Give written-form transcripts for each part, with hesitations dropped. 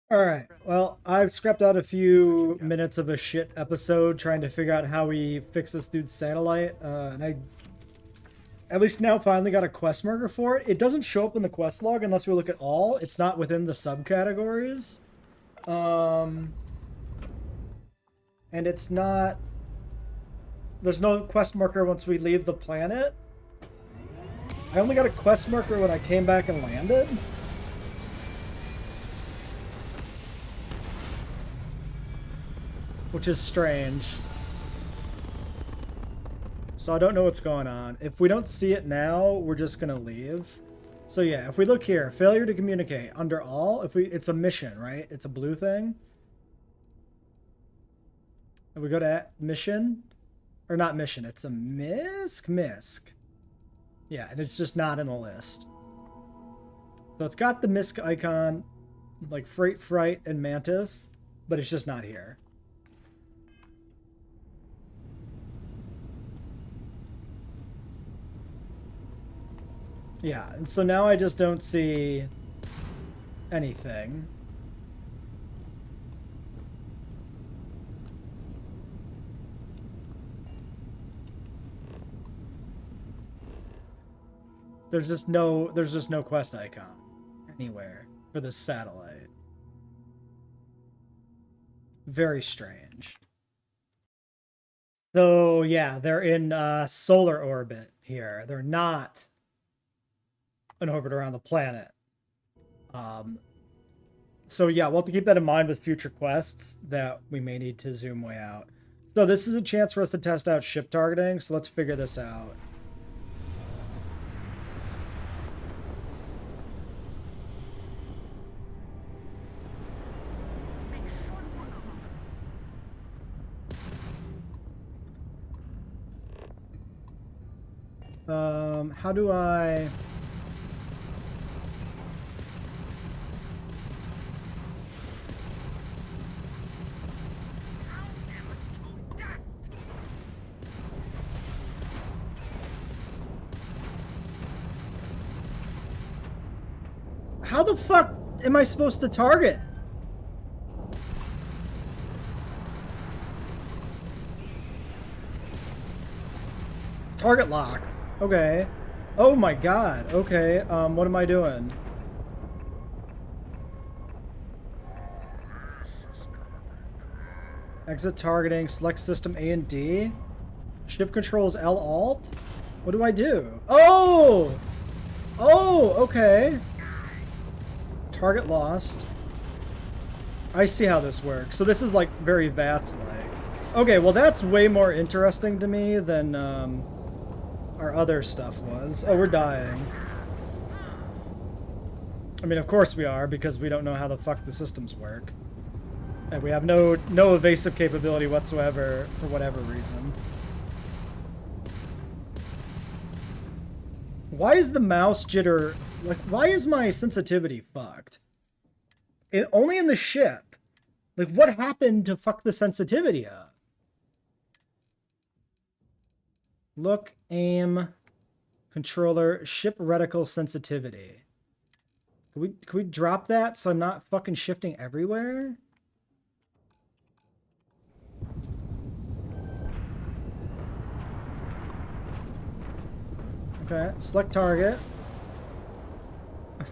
All right. Well, I've scrapped out a few minutes of a shit episode trying to figure out how we fix this dude's satellite, and I at least now finally got a quest marker for it. It doesn't show up in the quest log unless we look at all. It's not within the subcategories, um, and it's not. There's no quest marker once we leave the planet. I only got a quest marker when I came back and landed. Which is strange. So I don't know what's going on. If we don't see it now, we're just gonna leave. So yeah, if we look here, failure to communicate under all, it's a mission, right? It's a blue thing. And we go to mission, or not mission, it's a misc. Yeah, and it's just not in the list. So it's got the misc icon, like Freight, Fright, and Mantis, but it's just not here. Yeah, and so now I just don't see anything. There's just no quest icon anywhere for this satellite. Very strange. So yeah, they're in solar orbit here. They're not an orbit around the planet. So yeah, we'll have to keep that in mind with future quests that we may need to zoom way out. So this is a chance for us to test out ship targeting, so let's figure this out. How do I... How the fuck am I supposed to target? Target lock. Okay. Oh my god. Okay. What am I doing? Exit targeting. Select system A and D. Ship controls L Alt. What do I do? Oh! Oh, okay. Target lost. I see how this works. So this is like very VATS-like. Okay, well that's way more interesting to me than our other stuff was. Oh, we're dying. I mean, of course we are, because we don't know how the fuck the systems work. And we have no evasive capability whatsoever for whatever reason. Why is the mouse jitter... Like, why is my sensitivity fucked? Only in the ship. Like, what happened to fuck the sensitivity up? Look, aim, controller, ship reticle sensitivity. Can we drop that so I'm not fucking shifting everywhere? Okay, select target.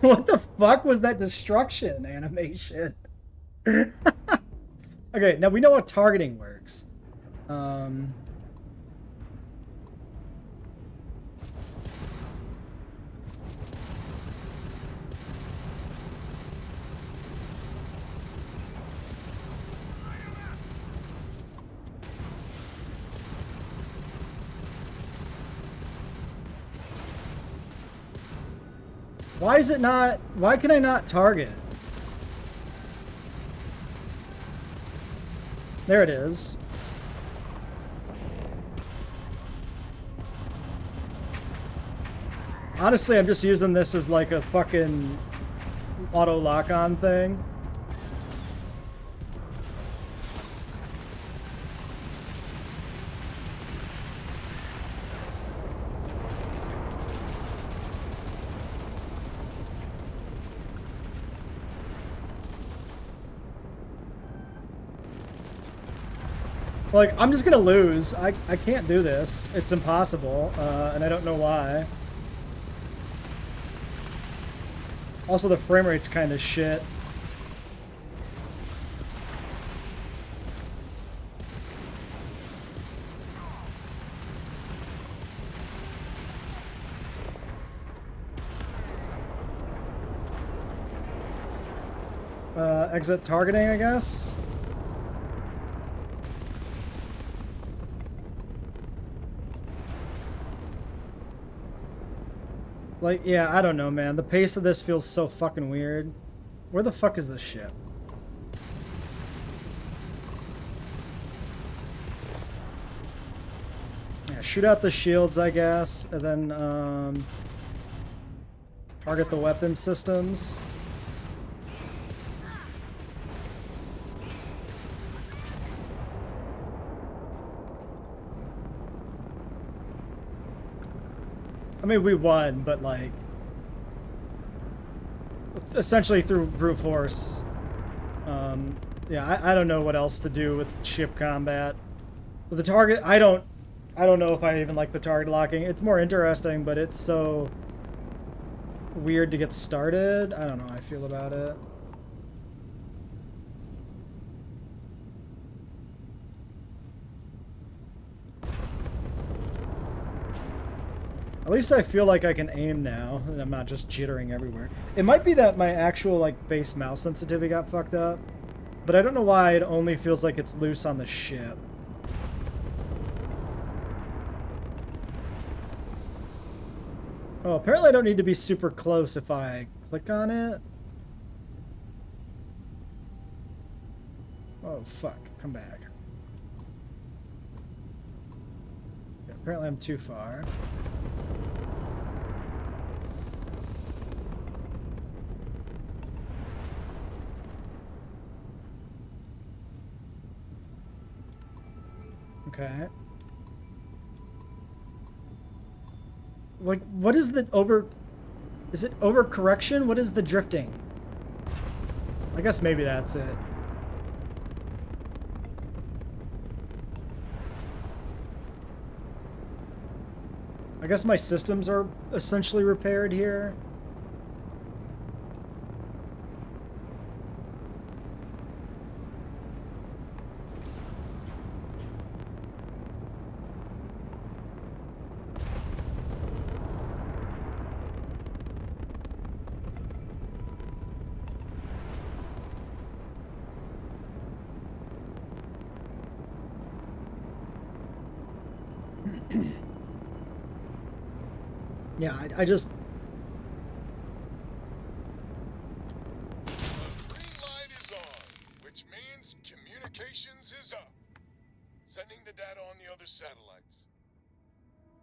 What the fuck was that destruction animation? Okay, now we know how targeting works. Why is it not... Why can I not target? There it is. Honestly, I'm just using this as like a fucking auto lock-on thing. Like, I'm just gonna lose. I can't do this. It's impossible, and I don't know why. Also, the frame rate's kind of shit. Exit targeting, I guess. Like, yeah, I don't know, man. The pace of this feels so fucking weird. Where the fuck is this ship? Yeah, shoot out the shields, I guess, and then, target the weapon systems. I mean, we won, but like, essentially through brute force. Yeah, I don't know what else to do with ship combat. With the target, I don't know if I even like the target locking. It's more interesting, but it's so weird to get started. I don't know how I feel about it. At least I feel like I can aim now, and I'm not just jittering everywhere. It might be that my actual, like, base mouse sensitivity got fucked up, but I don't know why it only feels like it's loose on the ship. Oh, apparently I don't need to be super close if I click on it. Oh, fuck. Come back. Yeah, apparently I'm too far. Okay. Like, what is the over... Is it overcorrection? What is the drifting? I guess maybe that's it. I guess my systems are essentially repaired here. Yeah, I just... The green light is on, which means communications is up. Sending the data on the other satellites.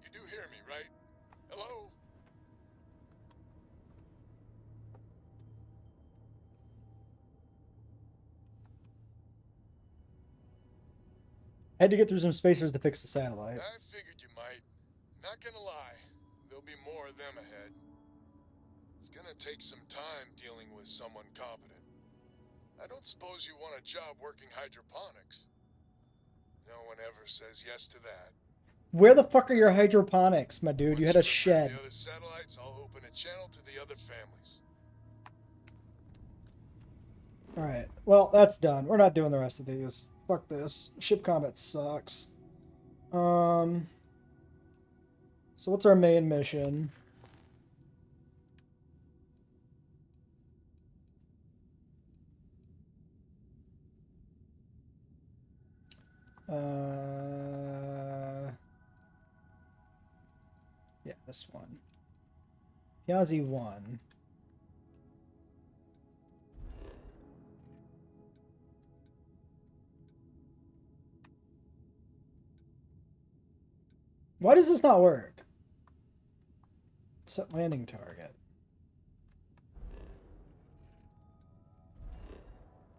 You do hear me, right? Hello? I had to get through some spacers to fix the satellite. I figured you might. Not gonna lie, there'll be more of them ahead. It's gonna take some time dealing with someone competent. I don't suppose you want a job working hydroponics. No one ever says yes to that. Where the fuck are your hydroponics, my dude? You had a Once you repair shed. the other satellites, I'll open a channel to the other families. Alright, well, that's done. We're not doing the rest of these. Fuck this. Ship combat sucks. So what's our main mission? Yeah, this one. Piazzi 1. Why does this not work? Set landing target.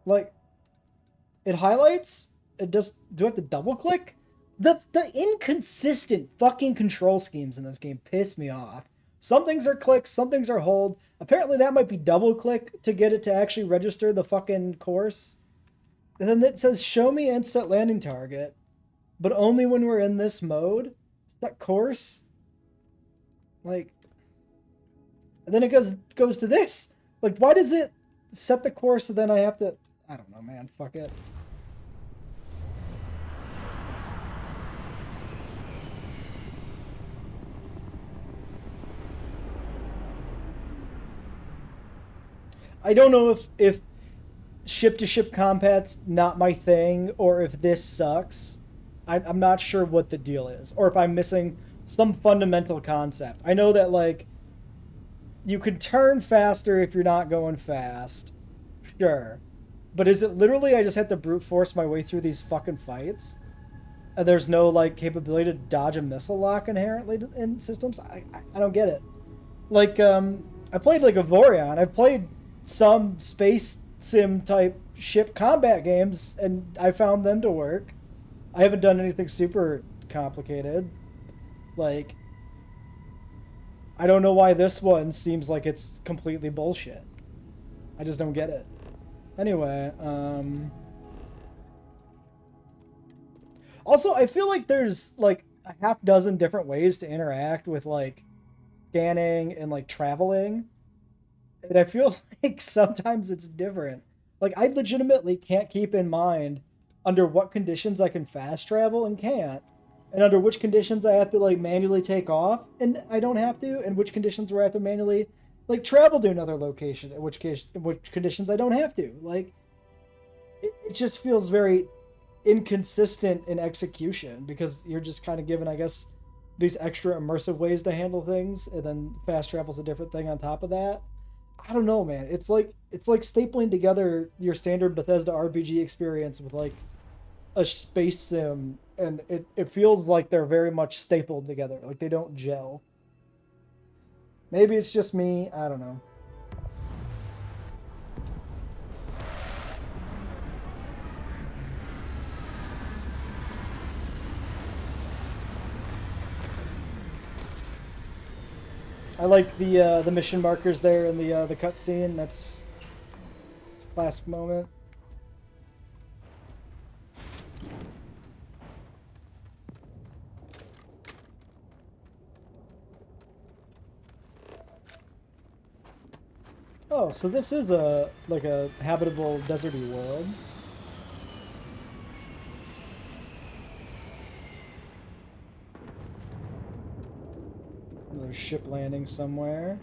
Like, it highlights? It just... Do I have to double click? The inconsistent fucking control schemes in this game piss me off. Some things are click, some things are hold. Apparently that might be double click to get it to actually register the fucking course. And then it says show me and set landing target. but only when we're in this mode. That course, like, and then it goes to this. Like, why does it set the course so then I have to? I don't know, man. Fuck it. I don't know if ship to ship combat's not my thing or if this sucks. I'm not sure what the deal is or if I'm missing some fundamental concept. I know that like you could turn faster if you're not going fast. Sure. But is it literally I just have to brute force my way through these fucking fights? And there's no like capability to dodge a missile lock inherently in systems? I don't get it. Like I played like a Vorion. I played some space sim type ship combat games and I found them to work. I haven't done anything super complicated. Like I don't know why this one seems like it's completely bullshit. I just don't get it. Anyway, also I feel like there's like a half dozen different ways to interact with like scanning and like traveling. And I feel like sometimes it's different. Like I legitimately can't keep in mind under what conditions I can fast travel and can't, and under which conditions I have to like manually take off and I don't have to, and which conditions where I have to manually like travel to another location, in which conditions I don't have to. Like it just feels very inconsistent in execution because you're just kind of given, I guess, these extra immersive ways to handle things, and then fast travel's a different thing on top of that. I don't know, man. It's like stapling together your standard Bethesda RPG experience with like a space sim, and it feels like they're very much stapled together. Like they don't gel. Maybe it's just me. I don't know. I like the mission markers there in the cutscene. It's a classic moment. Oh, so this is a like a habitable deserty world. Another ship landing somewhere.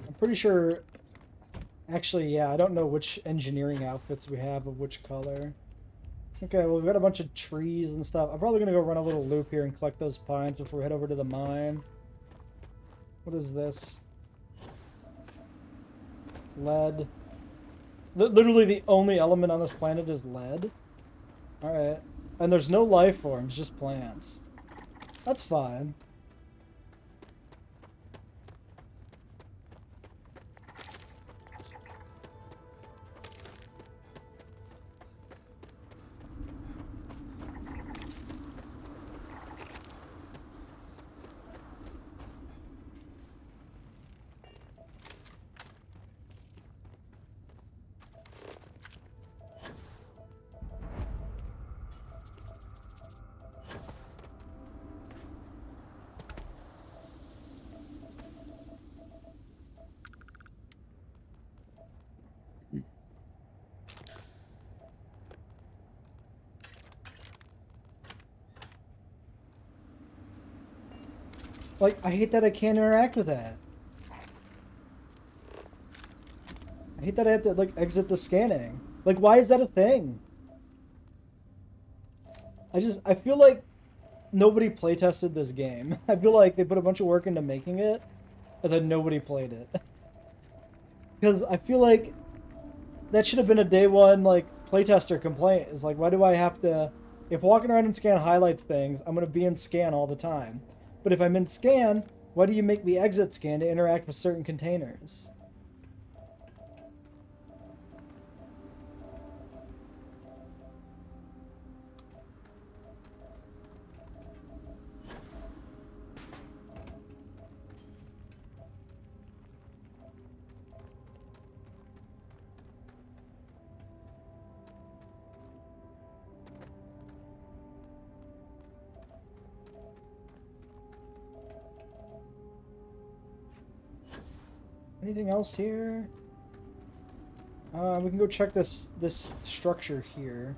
I'm pretty sure. Actually, yeah, I don't know which engineering outfits we have of which color. Okay, well, we've got a bunch of trees and stuff. I'm probably going to go run a little loop here and collect those pines before we head over to the mine. What is this? Lead. Literally the only element on this planet is lead. Alright. And there's no life forms, just plants. That's fine. Like, I hate that I can't interact with that. I hate that I have to, like, exit the scanning. Like, why is that a thing? I feel like nobody playtested this game. I feel like they put a bunch of work into making it, and then nobody played it. Because I feel like that should have been a day one, like, playtester complaint. Is like, why do I have to... If walking around and scan highlights things, I'm going to be in scan all the time. But if I'm in scan, why do you make me exit scan to interact with certain containers? Anything else here? We can go check this structure here.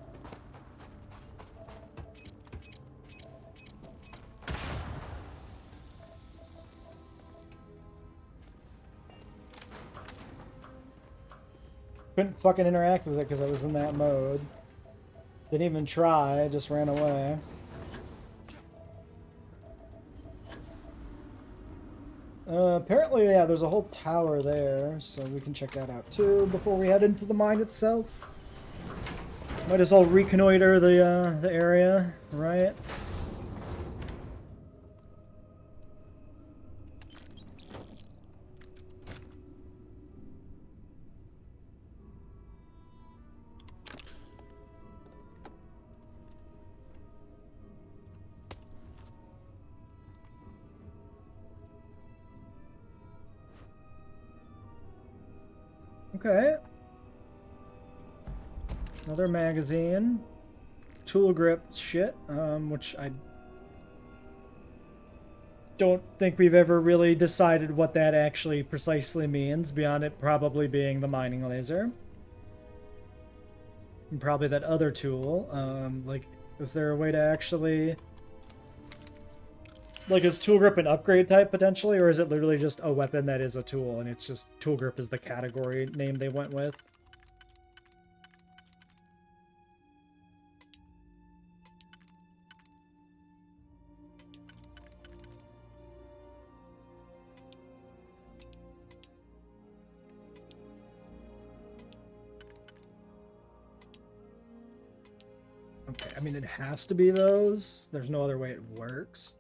Couldn't fucking interact with it because I was in that mode. Didn't even try, just ran away. Apparently, yeah, there's a whole tower there, so we can check that out too before we head into the mine itself. Might as well reconnoiter the area, right? Okay. Another magazine. Tool grip shit, which I don't think we've ever really decided what that actually precisely means, beyond it probably being the mining laser. And probably that other tool. Like, is there a way to actually... Like, is tool grip an upgrade type, potentially? Or is it literally just a weapon that is a tool, and it's just tool grip is the category name they went with? Okay, I mean, it has to be those. There's no other way it works.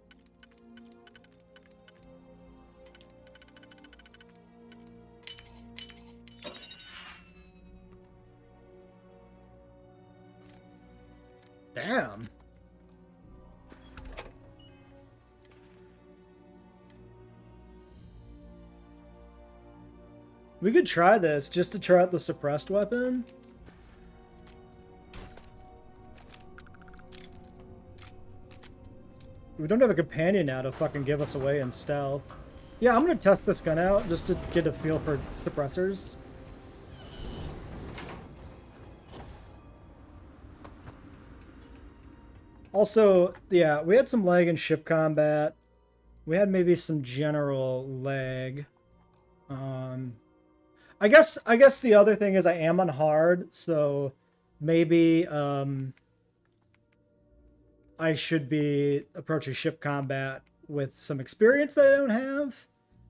Damn. We could try this just to try out the suppressed weapon. We don't have a companion now to fucking give us away in stealth. Yeah, I'm gonna test this gun out just to get a feel for suppressors. Also, yeah, we had some lag in ship combat. We had maybe some general lag. I guess the other thing is I am on hard, so maybe I should be approaching ship combat with some experience that I don't have.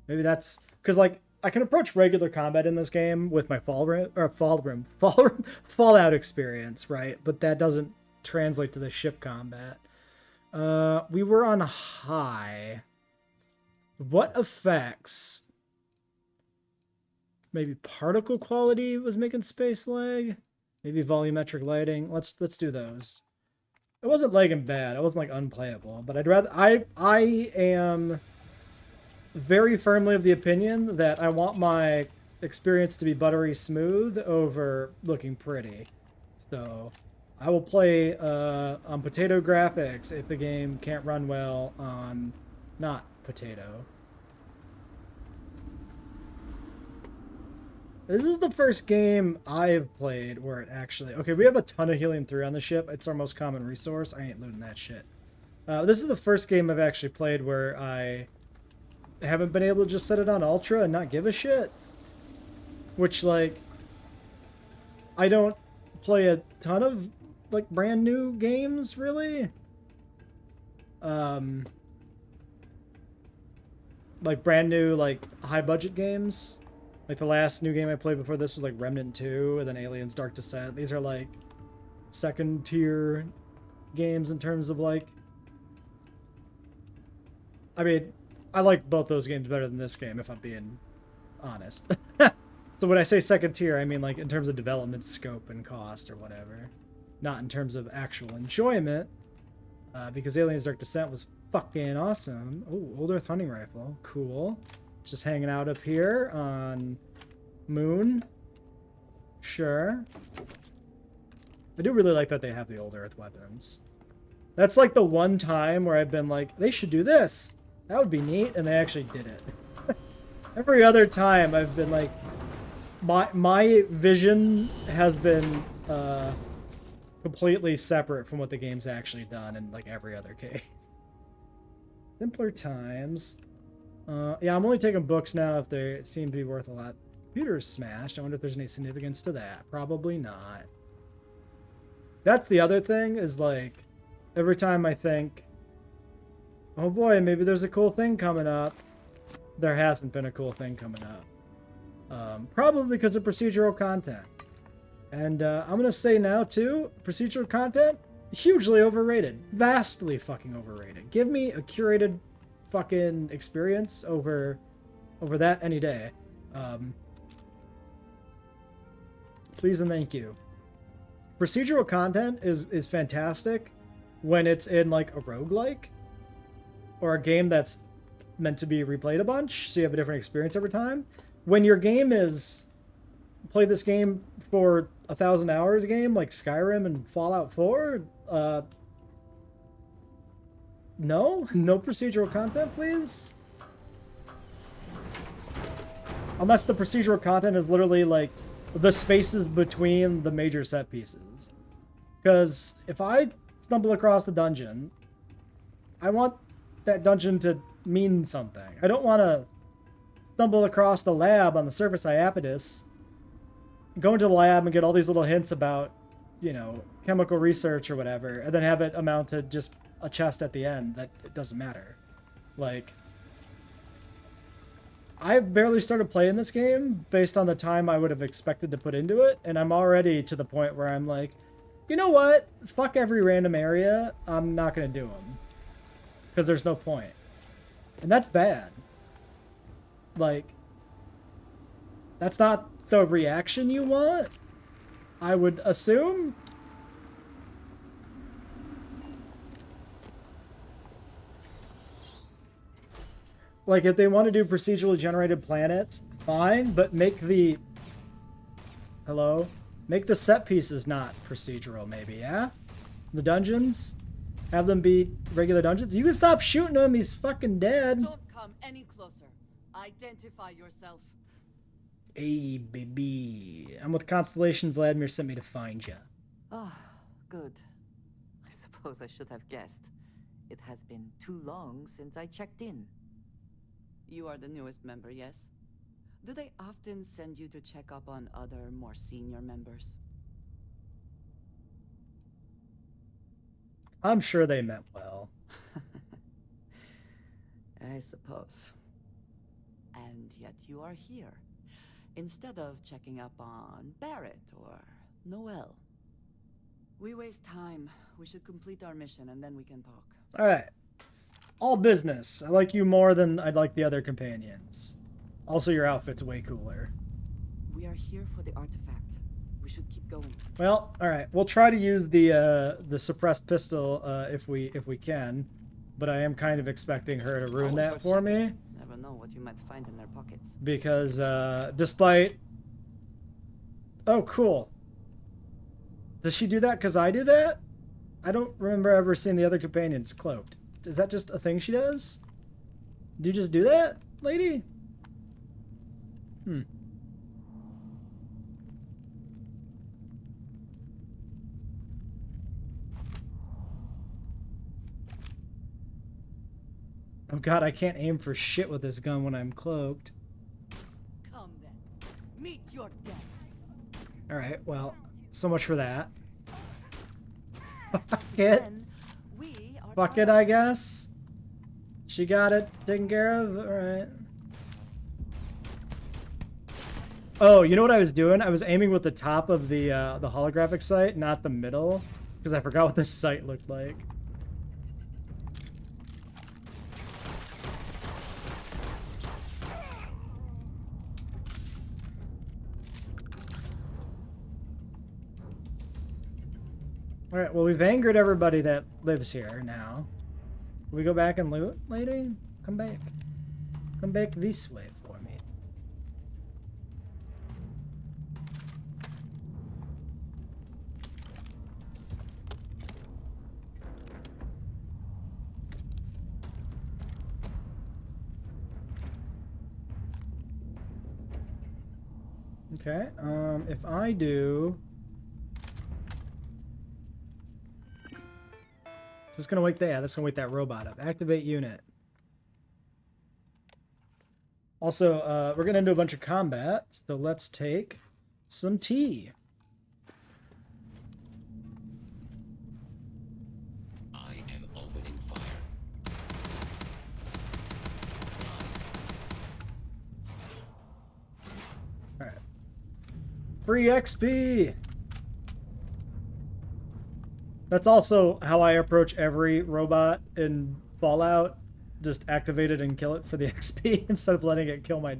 Maybe that's because, like, I can approach regular combat in this game with my Fallout experience, right? But that doesn't translate to the ship combat. We were on high. What effects? Maybe particle quality was making space lag. Maybe volumetric lighting. Let's do those. It wasn't lagging bad. It wasn't like unplayable, but I'd rather I am very firmly of the opinion that I want my experience to be buttery smooth over looking pretty. So I will play on potato graphics if the game can't run well on not potato. This is the first game I've played where it actually... Okay, we have a ton of helium-3 on the ship. It's our most common resource. I ain't looting that shit. This is the first game I've actually played where I haven't been able to just set it on Ultra and not give a shit. Which, like... I don't play a ton of, like, brand new games, really. Like, brand new, like, high-budget games. Like, the last new game I played before this was, like, Remnant 2, and then Aliens Dark Descent. These are, like, second-tier games in terms of, like... I mean, I like both those games better than this game, if I'm being honest. So when I say second-tier, I mean, like, in terms of development scope and cost or whatever. Not in terms of actual enjoyment, because Aliens Dark Descent was fucking awesome. Oh, Old Earth Hunting Rifle. Cool. Just hanging out up here on Moon. Sure. I do really like that they have the Old Earth weapons. That's like the one time where I've been like, they should do this. That would be neat, and they actually did it. Every other time I've been like, my vision has been completely separate from what the game's actually done in like every other case. Simpler times. Yeah, I'm only taking books now if they seem to be worth a lot. Computer's smashed. I wonder if there's any significance to that. Probably not. That's the other thing is like, every time I think, oh boy, maybe there's a cool thing coming up, there hasn't been a cool thing coming up. Probably because of procedural content. And I'm going to say now, too, procedural content, hugely overrated. Vastly fucking overrated. Give me a curated fucking experience over that any day. Please and thank you. Procedural content is fantastic when it's in, like, a roguelike or a game that's meant to be replayed a bunch, so you have a different experience every time. When your game is play this game for 1,000 hours game like Skyrim and Fallout 4, no procedural content, please. Unless the procedural content is literally like the spaces between the major set pieces. Because if I stumble across the dungeon, I want that dungeon to mean something. I don't want to stumble across the lab on the surface Iapetus, go into the lab and get all these little hints about, you know, chemical research or whatever, and then have it amount to just a chest at the end that it doesn't matter. Like, I've barely started playing this game based on the time I would have expected to put into it, and I'm already to the point where I'm like, you know what? Fuck every random area. I'm not going to do them. Because there's no point. And that's bad. Like, that's not the reaction you want, I would assume. Like, if they want to do procedurally generated planets, fine, but make the... Hello? Make the set pieces not procedural, maybe, yeah? The dungeons? Have them be regular dungeons? You can stop shooting him, he's fucking dead. Don't come any closer. Identify yourself. Hey, baby. I'm with Constellation. Vladimir sent me to find you. Ah, good. I suppose I should have guessed. It has been too long since I checked in. You are the newest member, yes? Do they often send you to check up on other, more senior members? I'm sure they meant well. I suppose. And yet you are here, instead of checking up on Barrett or Noel. We waste time. We should complete our mission and then we can talk. Alright. All business. I like you more than I'd like the other companions. Also, your outfit's way cooler. We are here for the artifact. We should keep going. Well, alright. We'll try to use the suppressed pistol if we can. But I am kind of expecting her to ruin that for me. Never know what you might find in their pockets. Because, despite... Oh, cool. Does she do that because I do that? I don't remember ever seeing the other companions cloaked. Is that just a thing she does? Do you just do that, lady? Oh god, I can't aim for shit with this gun when I'm cloaked. Come then. Meet your death. Alright, well, so much for that. Fuck it. Then we are Fuck it, I guess. She got it taken care of? Alright. Oh, you know what I was doing? I was aiming with the top of the holographic sight, not the middle, because I forgot what this sight looked like. Alright, well, we've angered everybody that lives here now. Can we go back and loot, lady? Come back. Come back this way for me. Okay, if I do... Is this gonna wake that? Yeah, that's gonna wake that robot up. Activate unit. Also, we're gonna do a bunch of combat, so let's take some tea. I am opening fire. Alright. Free XP! That's also how I approach every robot in Fallout. Just activate it and kill it for the XP instead of letting it kill my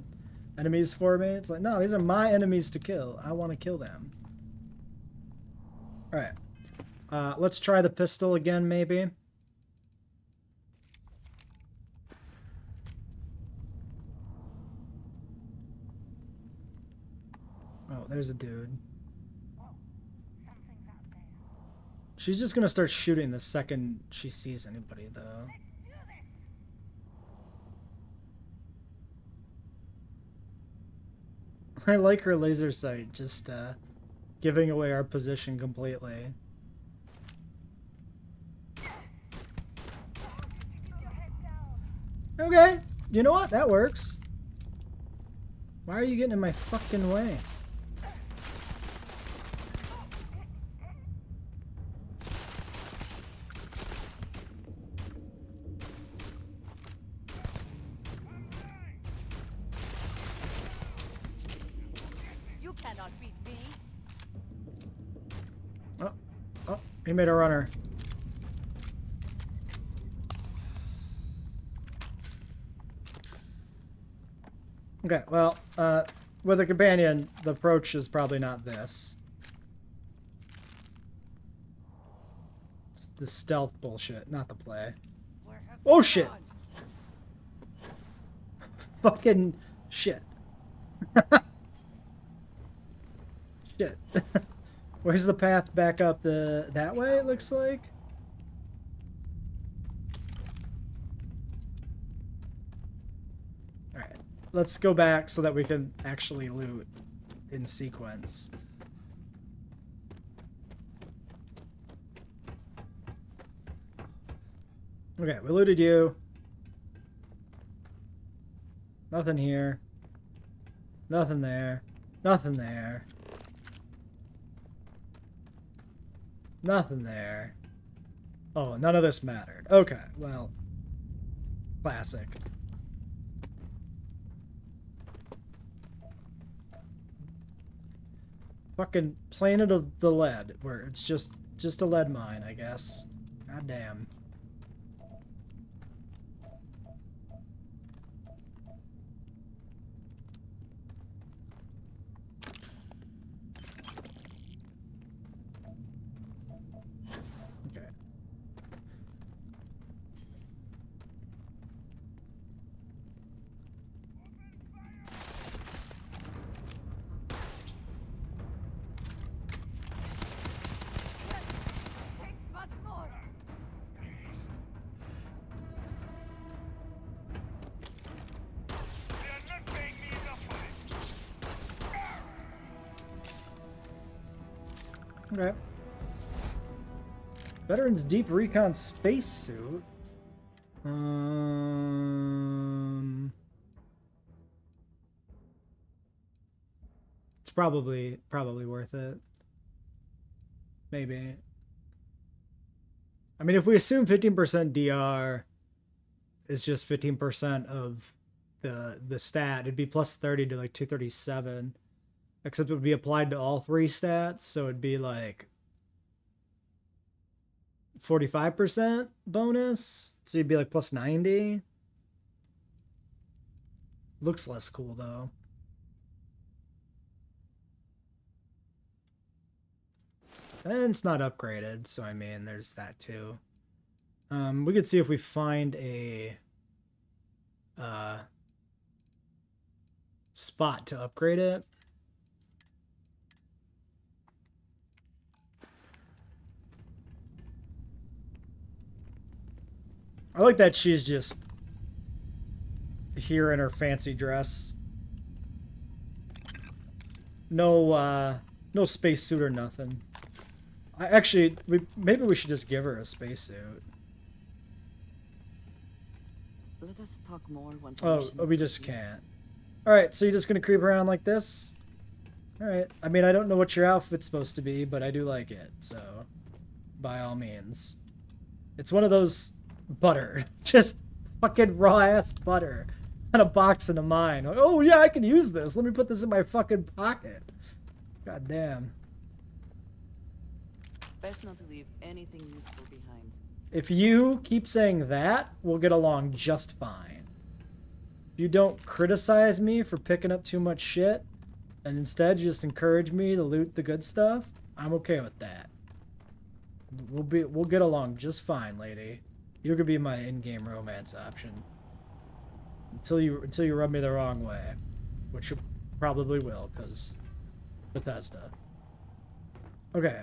enemies for me. It's like, no, these are my enemies to kill. I want to kill them. Alright. Let's try the pistol again, maybe. Oh, there's a dude. She's just gonna start shooting the second she sees anybody, though. I like her laser sight, just giving away our position completely. Okay, you know what? That works. Why are you getting in my fucking way? He made a runner. Okay, well, with a companion, the approach is probably not this. It's the stealth bullshit, not the play. Oh shit! Fucking shit. Shit. Where's the path back up that way, it looks like? Alright. Let's go back so that we can actually loot in sequence. Okay, we looted you. Nothing here. Nothing there. Nothing there. Nothing there. Oh, none of this mattered. Okay, well. Classic. Fucking Planet of the Lead, where it's just a lead mine, I guess. God damn. Okay. Okay. Veteran's Deep Recon Spacesuit. It's probably worth it. Maybe. I mean, if we assume 15% DR is just 15% of the stat, it'd be plus 30 to like 237. Except it would be applied to all three stats, so it'd be like 45% bonus. So you'd be like plus 90. Looks less cool though. And it's not upgraded, so I mean there's that too. We could see if we find a spot to upgrade it. I like that she's just here in her fancy dress. no spacesuit or nothing. Actually, maybe we should just give her a spacesuit. Let us talk more once our Oh, mission we is just complete. can't. Alright, so you're just gonna creep around like this? Alright. I mean, I don't know what your outfit's supposed to be, but I do like it, so by all means. It's one of those butter. Just fucking raw-ass butter. And a box in a mine. Like, oh yeah, I can use this. Let me put this in my fucking pocket. God damn. Best not to leave anything useful behind. If you keep saying that, we'll get along just fine. If you don't criticize me for picking up too much shit, and instead just encourage me to loot the good stuff, I'm okay with that. We'll get along just fine, lady. You could be my in-game romance option. Until you rub me the wrong way. Which you probably will, because Bethesda. Okay,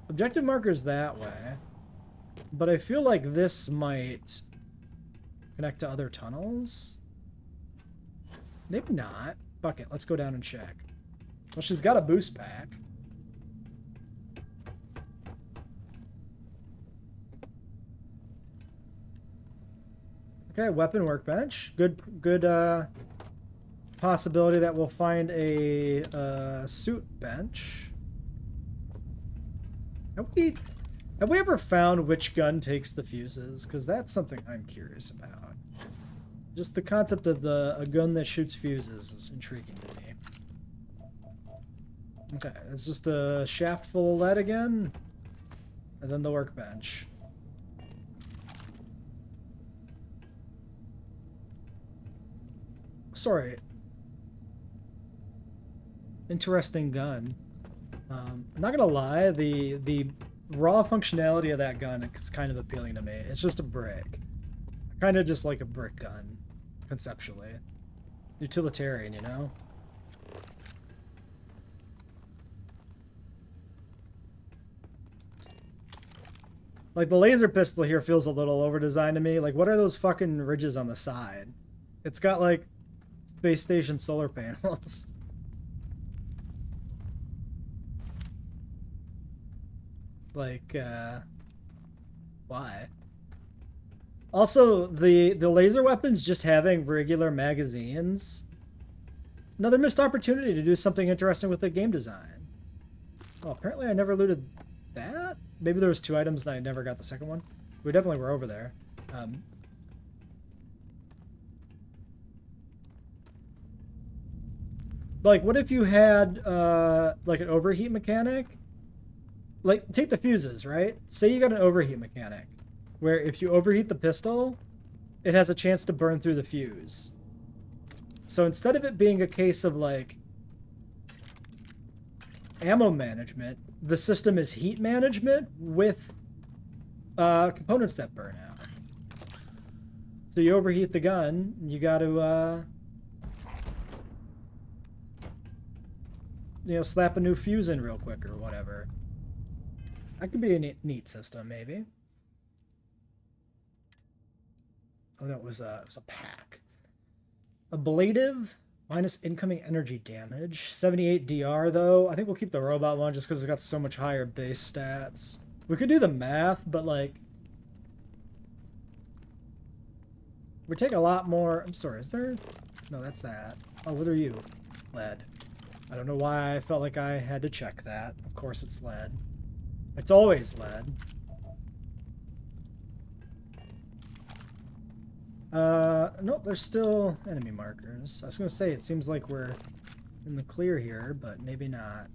objective marker's that way. But I feel like this might connect to other tunnels. Maybe not. Fuck it, let's go down and check. Well, she's got a boost pack. Okay, weapon workbench. Good possibility that we'll find a suit bench. Have we ever found which gun takes the fuses? Because that's something I'm curious about. Just the concept of a gun that shoots fuses is intriguing to me. Okay, it's just a shaft full of lead again. And then the workbench. Sorry. Interesting gun. I'm not gonna lie, the raw functionality of that gun is kind of appealing to me. It's just a brick. Kind of just like a brick gun, conceptually. Utilitarian, you know? Like, the laser pistol here feels a little over-designed to me. Like, what are those fucking ridges on the side? It's got, like, space station solar panels. Like, why? Also, the laser weapons just having regular magazines. Another missed opportunity to do something interesting with the game design. Oh, apparently I never looted that? Maybe there was 2 items and I never got the second one. We definitely were over there. Like, what if you had, like, an overheat mechanic? Like, take the fuses, right? Say you got an overheat mechanic, where if you overheat the pistol, it has a chance to burn through the fuse. So instead of it being a case of, like, ammo management, the system is heat management with components that burn out. So you overheat the gun, you gotta, you know, slap a new fuse in real quick or whatever. That could be a neat system, maybe. Oh no, it was a pack. Ablative, minus incoming energy damage. 78 DR though. I think we'll keep the robot one just because it's got so much higher base stats. We could do the math, but like, we take a lot more. I'm sorry, is there? No, that's that. Oh, what are you? Lead. I don't know why I felt like I had to check that. Of course it's lead. It's always lead. Nope, there's still enemy markers. I was gonna say, it seems like we're in the clear here, but maybe not.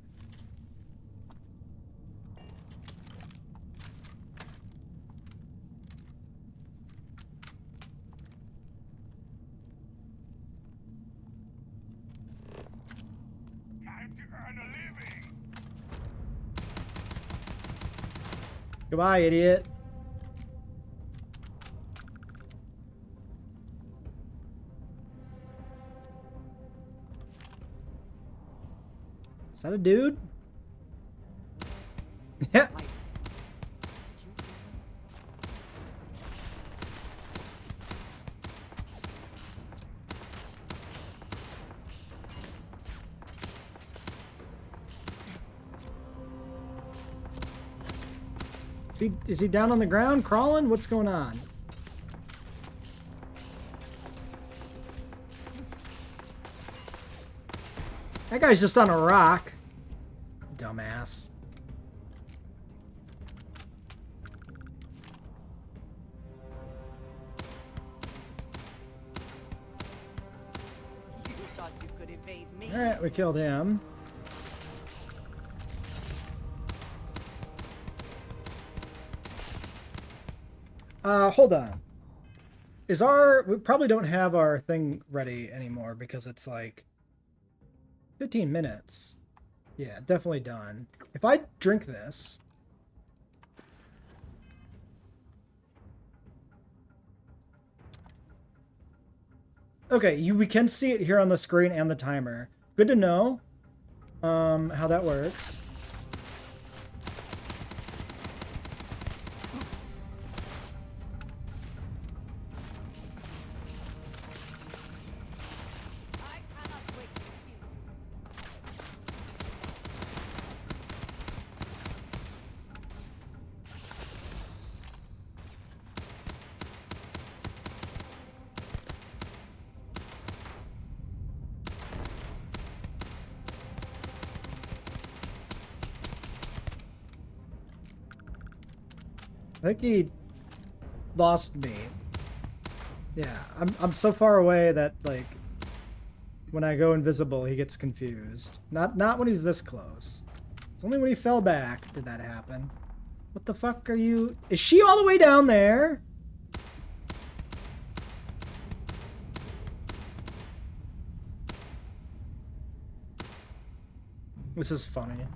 Goodbye, idiot. Is that a dude? Yeah. Is he down on the ground crawling? What's going on? That guy's just on a rock. Dumbass. You thought you could evade me? Alright, we killed him. Hold on. We probably don't have our thing ready anymore because it's like 15 minutes. Yeah, definitely done. If I drink this... Okay, we can see it here on the screen and the timer. Good to know how that works. I cannot wait to kill you. I think he lost me. Yeah, I'm so far away that, like, when I go invisible, he gets confused. Not when he's this close. It's only when he fell back did that happen. What the fuck are you... Is she all the way down there? This is funny.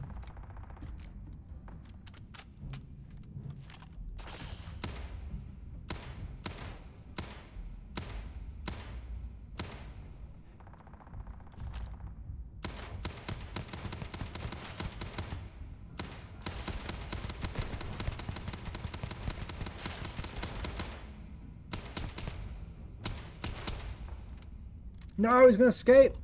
No, he's gonna escape.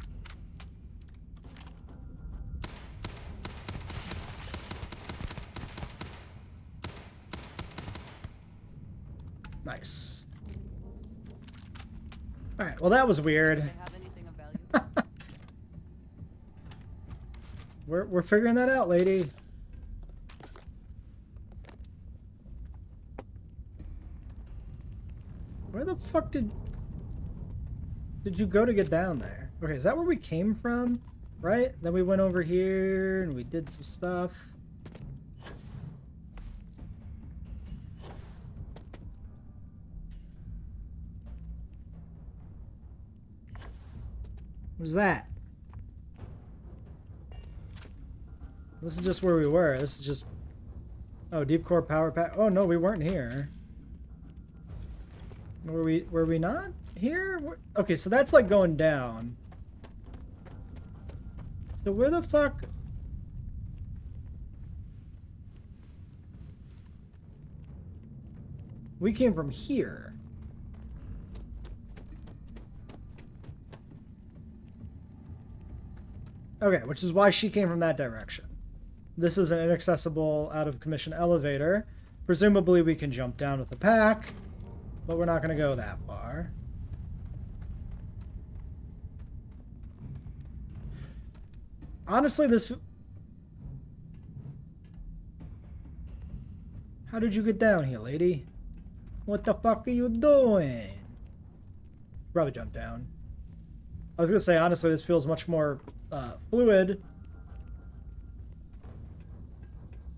Nice. Alright, well that was weird. Do they have anything of value? We're figuring that out, lady. Where the fuck did you go to get down there? Okay, is that where we came from? Right? Then we went over here and we did some stuff. What is that? This is just where we were. This is just... Oh, deep core power pack. Oh, no, we weren't here. Were we not here? Okay, so that's like going down. So where the fuck... We came from here. Okay, which is why she came from that direction. This is an inaccessible, out-of-commission elevator. Presumably we can jump down with the pack, but we're not going to go that far. Honestly, this... How did you get down here, lady? What the fuck are you doing? Probably jump down. I was going to say, honestly, this feels much more fluid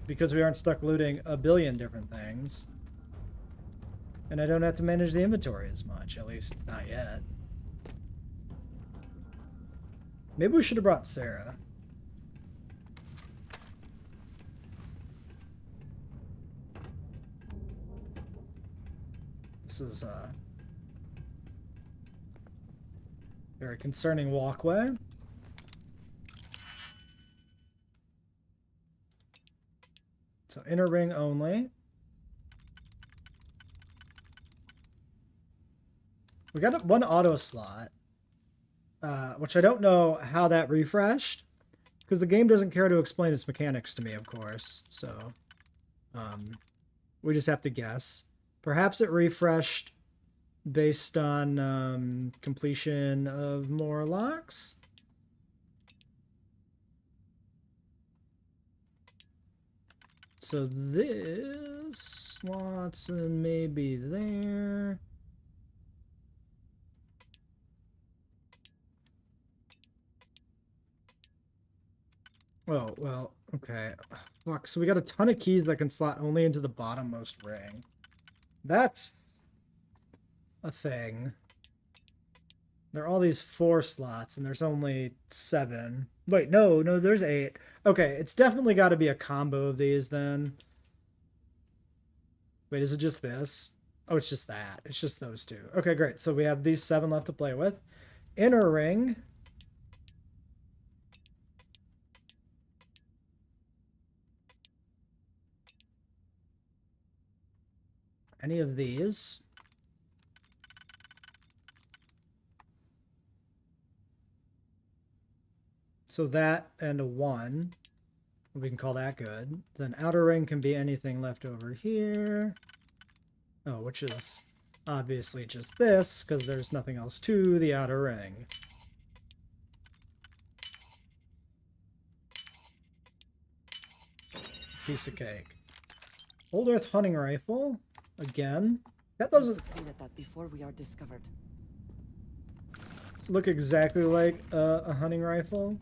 because we aren't stuck looting a billion different things. And I don't have to manage the inventory as much, at least not yet. Maybe we should have brought Sarah. This is a very concerning walkway. So inner ring only. We got one auto slot, which I don't know how that refreshed, because the game doesn't care to explain its mechanics to me, of course. So, We just have to guess. Perhaps it refreshed based on completion of more locks. So this slots in maybe there. Oh, well, okay. Fuck, so we got a ton of keys that can slot only into the bottommost ring. That's a thing. There are all these 4 slots, and there's only 7. Wait, no, there's 8. Okay, it's definitely got to be a combo of these, then. Wait, is it just this? Oh, it's just that. It's just those 2. Okay, great. So we have these 7 left to play with. Inner ring. Any of these. So that and a 1. We can call that good. Then outer ring can be anything left over here. Oh, which is obviously just this, because there's nothing else to the outer ring. Piece of cake. Old Earth hunting rifle. Again. That Let's doesn't succeed at that before we are discovered. look exactly like a hunting rifle.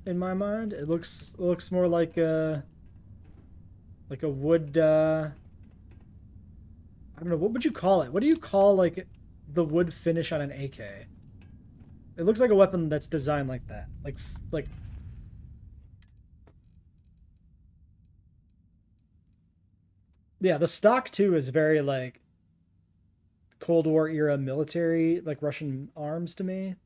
In my mind, it looks more like a wood. I don't know, what would you call it? What do you call like the wood finish on an AK? It looks like a weapon that's designed like that, like. Yeah, the stock too is very like Cold War era military, like Russian arms to me.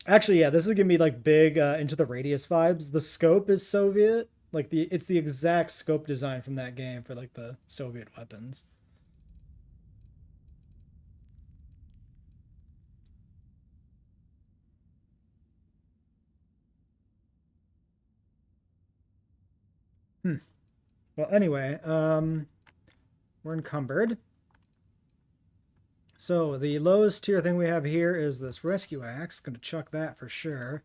Actually, yeah, this is gonna be like big Into the Radius vibes. The scope is Soviet, like it's the exact scope design from that game for like the Soviet weapons. Hmm. Well, anyway, we're encumbered. So the lowest tier thing we have here is this rescue axe. Gonna chuck that for sure.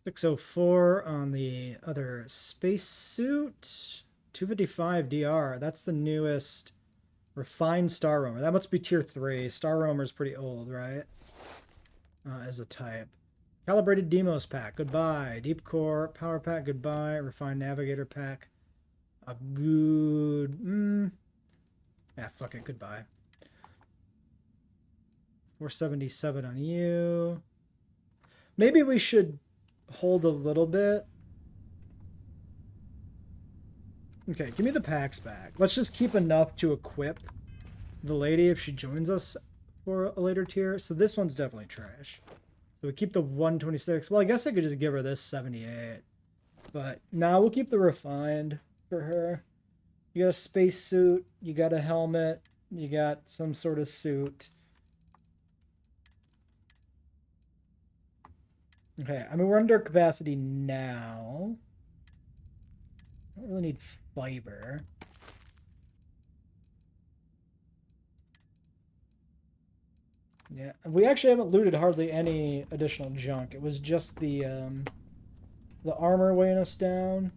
604 on the other spacesuit. 255 DR. That's the newest refined Star Roamer. That must be tier 3. Star Roamer's pretty old, right? As a type. Calibrated Demos pack. Goodbye. Deep Core Power pack. Goodbye. Refined Navigator pack. A good... Yeah, fuck it. Goodbye. 477 on you. Maybe we should hold a little bit. Okay, give me the packs back. Let's just keep enough to equip the lady if she joins us for a later tier. So this one's definitely trash. So we keep the 126. Well, I guess I could just give her this 78. But now we'll keep the refined for her. You got a spacesuit. You got a helmet. You got some sort of suit. Okay, I mean, we're under capacity now. I don't really need fiber. Yeah, we actually haven't looted hardly any additional junk. It was just the armor weighing us down.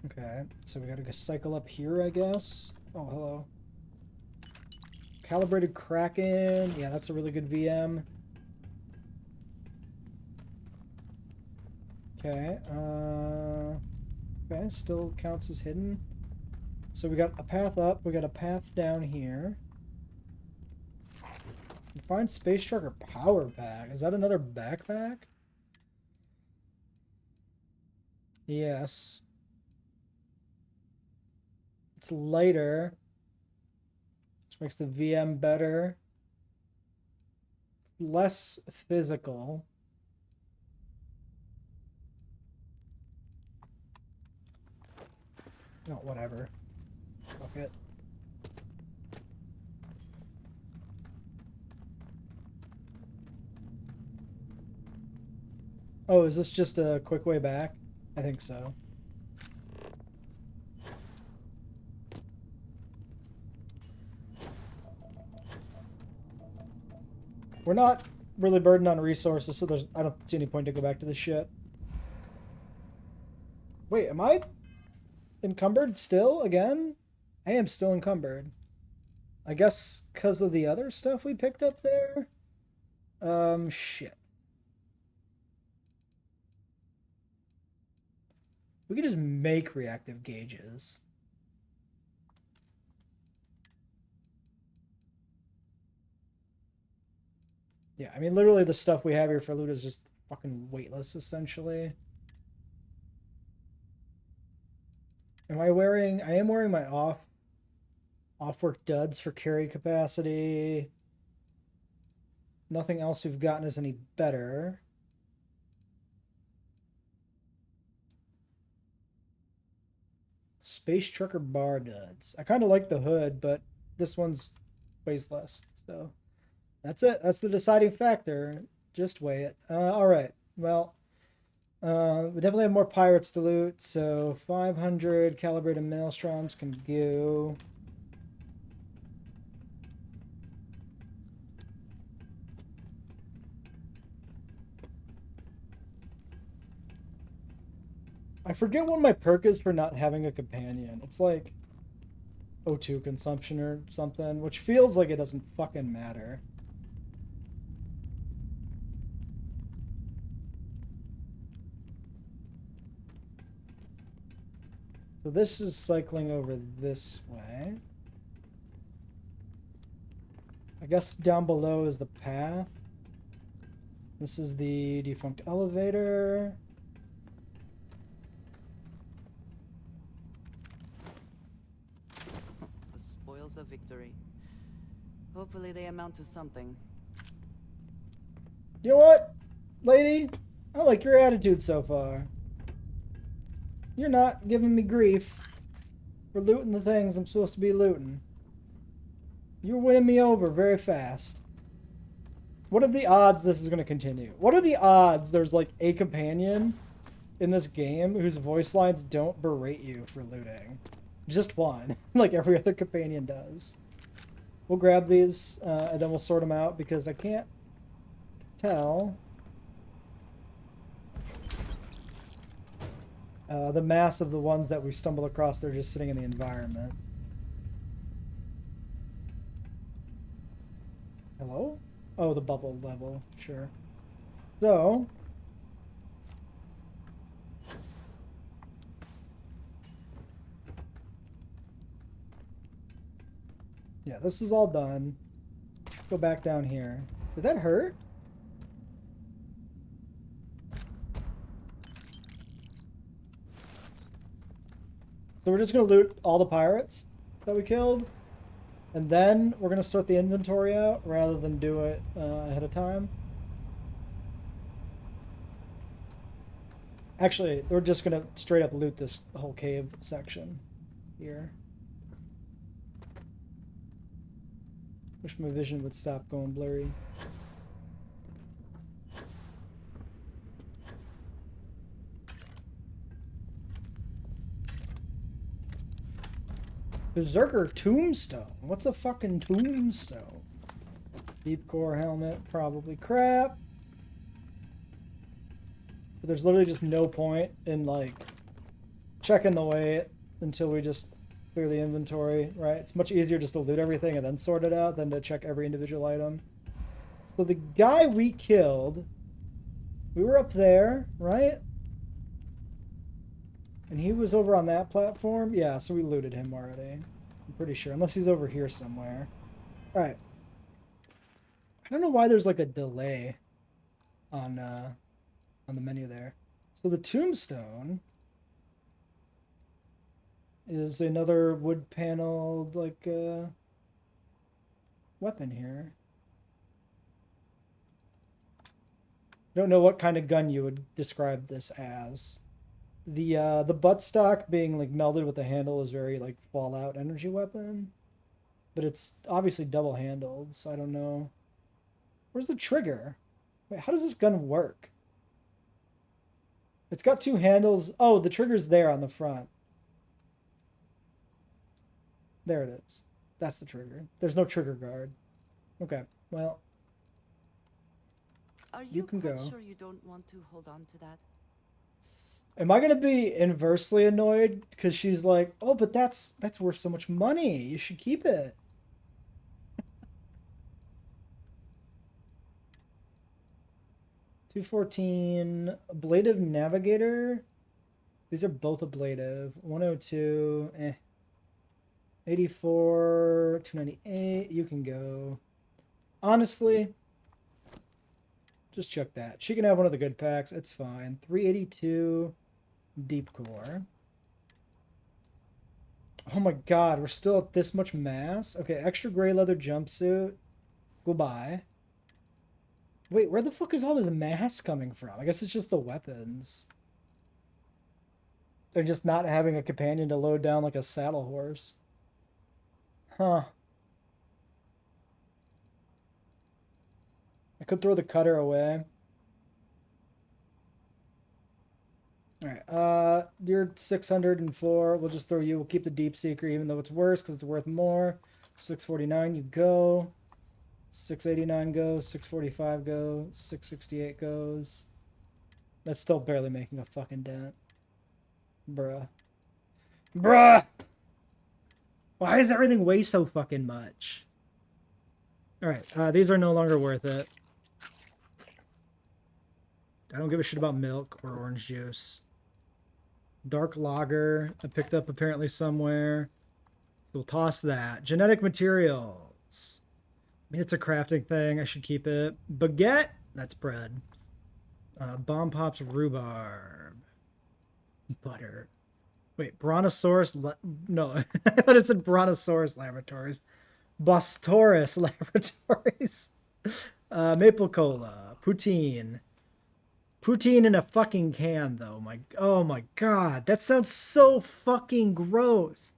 Okay, so we gotta go cycle up here, I guess. Oh, hello. Calibrated Kraken. Yeah, that's a really good VM. Okay, okay, still counts as hidden. So we got a path up, we got a path down here. Find Space Trucker Power Pack. Is that another backpack? Yes. It's lighter, which makes the VM better. It's less physical. Oh, whatever. Fuck it. Oh, is this just a quick way back? I think so. We're not really burdened on resources, so I don't see any point to go back to the ship. Wait, am I encumbered still again? I am still encumbered. I guess because of the other stuff we picked up there? Shit. We could just make reactive gauges. Yeah, I mean, literally the stuff we have here for loot is just fucking weightless, essentially. Am I wearing... I am wearing my off-work duds for carry capacity. Nothing else we've gotten is any better. Space trucker bar duds. I kind of like the hood, but this one's weighs less. So that's it. That's the deciding factor. Just weigh it. All right. Well, we definitely have more pirates to loot. So 500 calibrated maelstroms can go. I forget what my perk is for not having a companion. It's like O2 consumption or something, which feels like it doesn't fucking matter. So this is cycling over this way. I guess down below is the path. This is the defunct elevator. The spoils of victory. Hopefully they amount to something. You know what, lady? I like your attitude so far. You're not giving me grief for looting the things I'm supposed to be looting. You're winning me over very fast. What are the odds this is going to continue? What are the odds there's like a companion in this game whose voice lines don't berate you for looting? Just one, like every other companion does. We'll grab these and then we'll sort them out because I can't tell the mass of the ones that we stumble across. They're just sitting in the environment. Hello? Oh, the bubble level. Sure. So... yeah, this is all done. Go back down here. Did that hurt? So we're just going to loot all the pirates that we killed. And then we're going to sort the inventory out rather than do it ahead of time. Actually, we're just going to straight up loot this whole cave section here. Wish my vision would stop going blurry. Berserker Tombstone. What's a fucking tombstone? Deep core helmet, probably crap. But there's literally just no point in like checking the weight until we just clear the inventory, right? It's much easier just to loot everything and then sort it out than to check every individual item. So the guy we killed, we were up there, right? And he was over on that platform? Yeah, so we looted him already. I'm pretty sure, unless he's over here somewhere. Alright. I don't know why there's like a delay on the menu there. So the tombstone is another wood paneled like weapon here. Don't know what kind of gun you would describe this as. The buttstock being like melded with the handle is very like Fallout energy weapon, but it's obviously double handled, so I don't know. Where's the trigger? Wait, how does this gun work? It's got two handles. Oh, the trigger's there on the front. There it is. That's the trigger. There's no trigger guard. Okay, well, Are you you can quite go. sure you don't want to hold on to that? Am I gonna be inversely annoyed because she's like, oh, but that's worth so much money. You should keep it. $214 ablative navigator. These are both ablative. 102. 84. 298. You can go. Honestly, just check that. She can have one of the good packs. It's fine. 382 deep core. Oh my god, we're still at this much mass? Okay, extra gray leather jumpsuit. Goodbye. Wait, where the fuck is all this mass coming from? I guess it's just the weapons. They're just not having a companion to load down like a saddle horse. Huh. I could throw the cutter away. Alright, you're 604. We'll just throw you. We'll keep the deep seeker even though it's worse because it's worth more. 649, you go. 689 goes. 645 goes. 668 goes. That's still barely making a fucking dent. Bruh. Bruh! Why does everything weigh so fucking much? Alright, these are no longer worth it. I don't give a shit about milk or orange juice. Dark lager, I picked up apparently somewhere. So we'll toss that. Genetic materials. I mean, it's a crafting thing. I should keep it. Baguette, that's bread. Bomb pops rhubarb. Butter. Wait, Brontosaurus... No, I thought it said Brontosaurus Laboratories. Bostoris Laboratories. Maple cola. Poutine. Poutine in a fucking can, though. Oh my god. That sounds so fucking gross.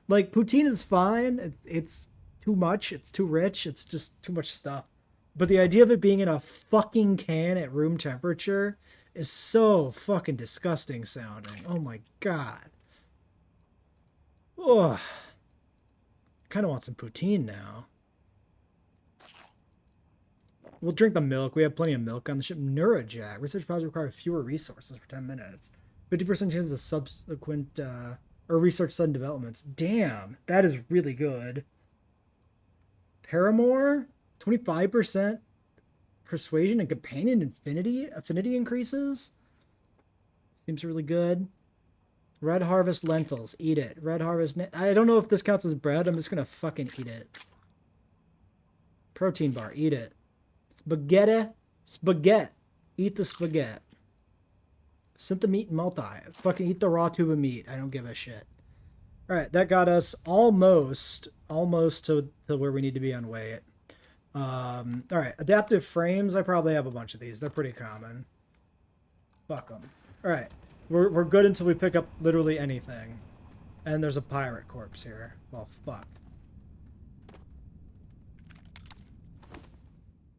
Like, poutine is fine. It's too much. It's too rich. It's just too much stuff. But the idea of it being in a fucking can at room temperature is so fucking disgusting sounding. Oh my god. Oh. Kind of want some poutine now. We'll drink the milk. We have plenty of milk on the ship. Neurojack. Research pods require fewer resources for 10 minutes. 50% chance of subsequent or research sudden developments. Damn, that is really good. Paramore, 25% persuasion and companion affinity increases. Seems really good. Red Harvest lentils, eat it. Red Harvest. I don't know if this counts as bread. I'm just gonna fucking eat it. Protein bar, eat it. Spaghetti. Eat the spaghetti. Simple meat and multi. Fucking eat the raw tube of meat. I don't give a shit. Alright, that got us almost to where we need to be on weight. Alright, adaptive frames. I probably have a bunch of these. They're pretty common. Fuck them. Alright, we're good until we pick up literally anything. And there's a pirate corpse here. Well, fuck.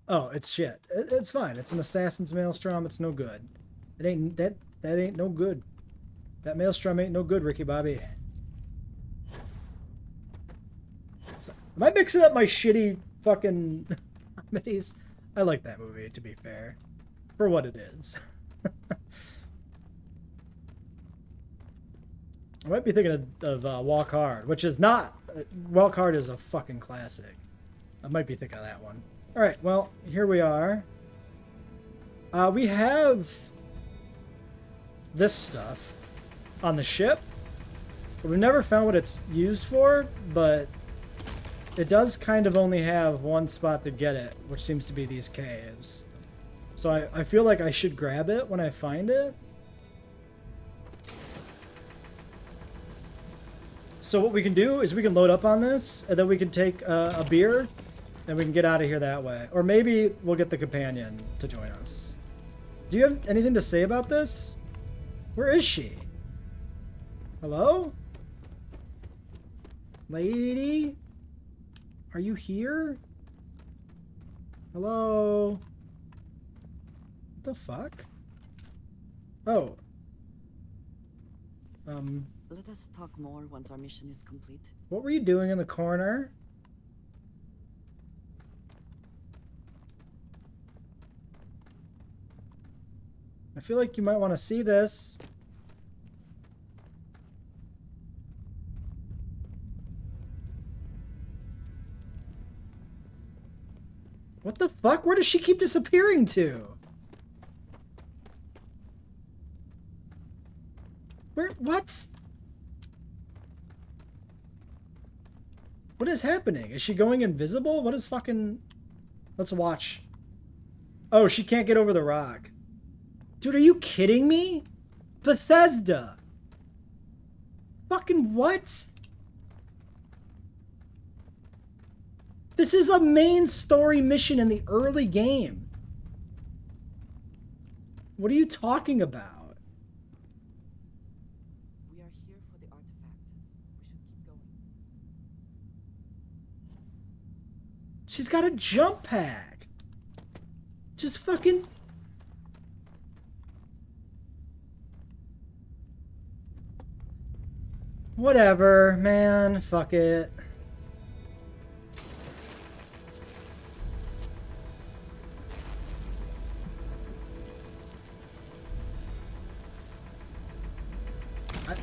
Oh, it's shit. It's fine. It's an assassin's maelstrom. It's no good. It ain't that ain't no good. That maelstrom ain't no good, Ricky Bobby. Am I mixing up my shitty fucking comedies? I like that movie, to be fair. For what it is. I might be thinking of Walk Hard, which is not... Walk Hard is a fucking classic. I might be thinking of that one. Alright, well, here we are. We have this stuff on the ship. We've never found what it's used for, but it does kind of only have one spot to get it, which seems to be these caves. So I feel like I should grab it when I find it. So what we can do is we can load up on this, and then we can take a beer, and we can get out of here that way. Or maybe we'll get the companion to join us. Do you have anything to say about this? Where is she? Hello? Lady? Are you here? Hello? What the fuck? Oh, Let us talk more once our mission is complete. What were you doing in the corner? I feel like you might want to see this. What the fuck? Where does she keep disappearing to? Where? What? What is happening? Is she going invisible? What is fucking... Let's watch. Oh, she can't get over the rock. Dude, are you kidding me? Bethesda. Fucking what? This is a main story mission in the early game. What are you talking about? We are here for the artifact. We should keep going. She's got a jump pack. Just fucking... Whatever, man. Fuck it.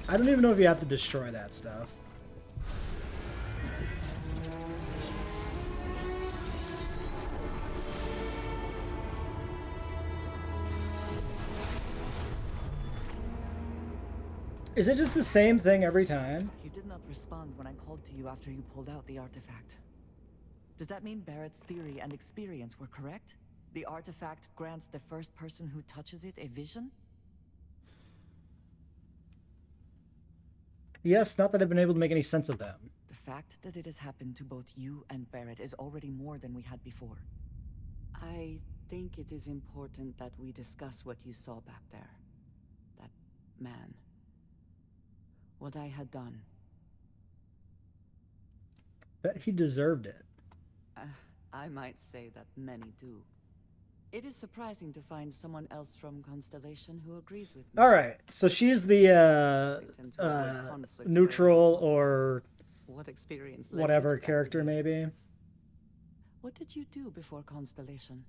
I don't even know if you have to destroy that stuff. Is it just the same thing every time? You did not respond when I called to you after you pulled out the artifact. Does that mean Barrett's theory and experience were correct? The artifact grants the first person who touches it a vision? Yes, not that I've been able to make any sense of them. The fact that it has happened to both you and Barrett is already more than we had before. I think it is important that we discuss what you saw back there. That man. What I had done. Bet he deserved it. I might say that many do. It is surprising to find someone else from Constellation who agrees with me. Alright, so she's the neutral or what experience led whatever you to that character belief? maybe. What did you do before Constellation?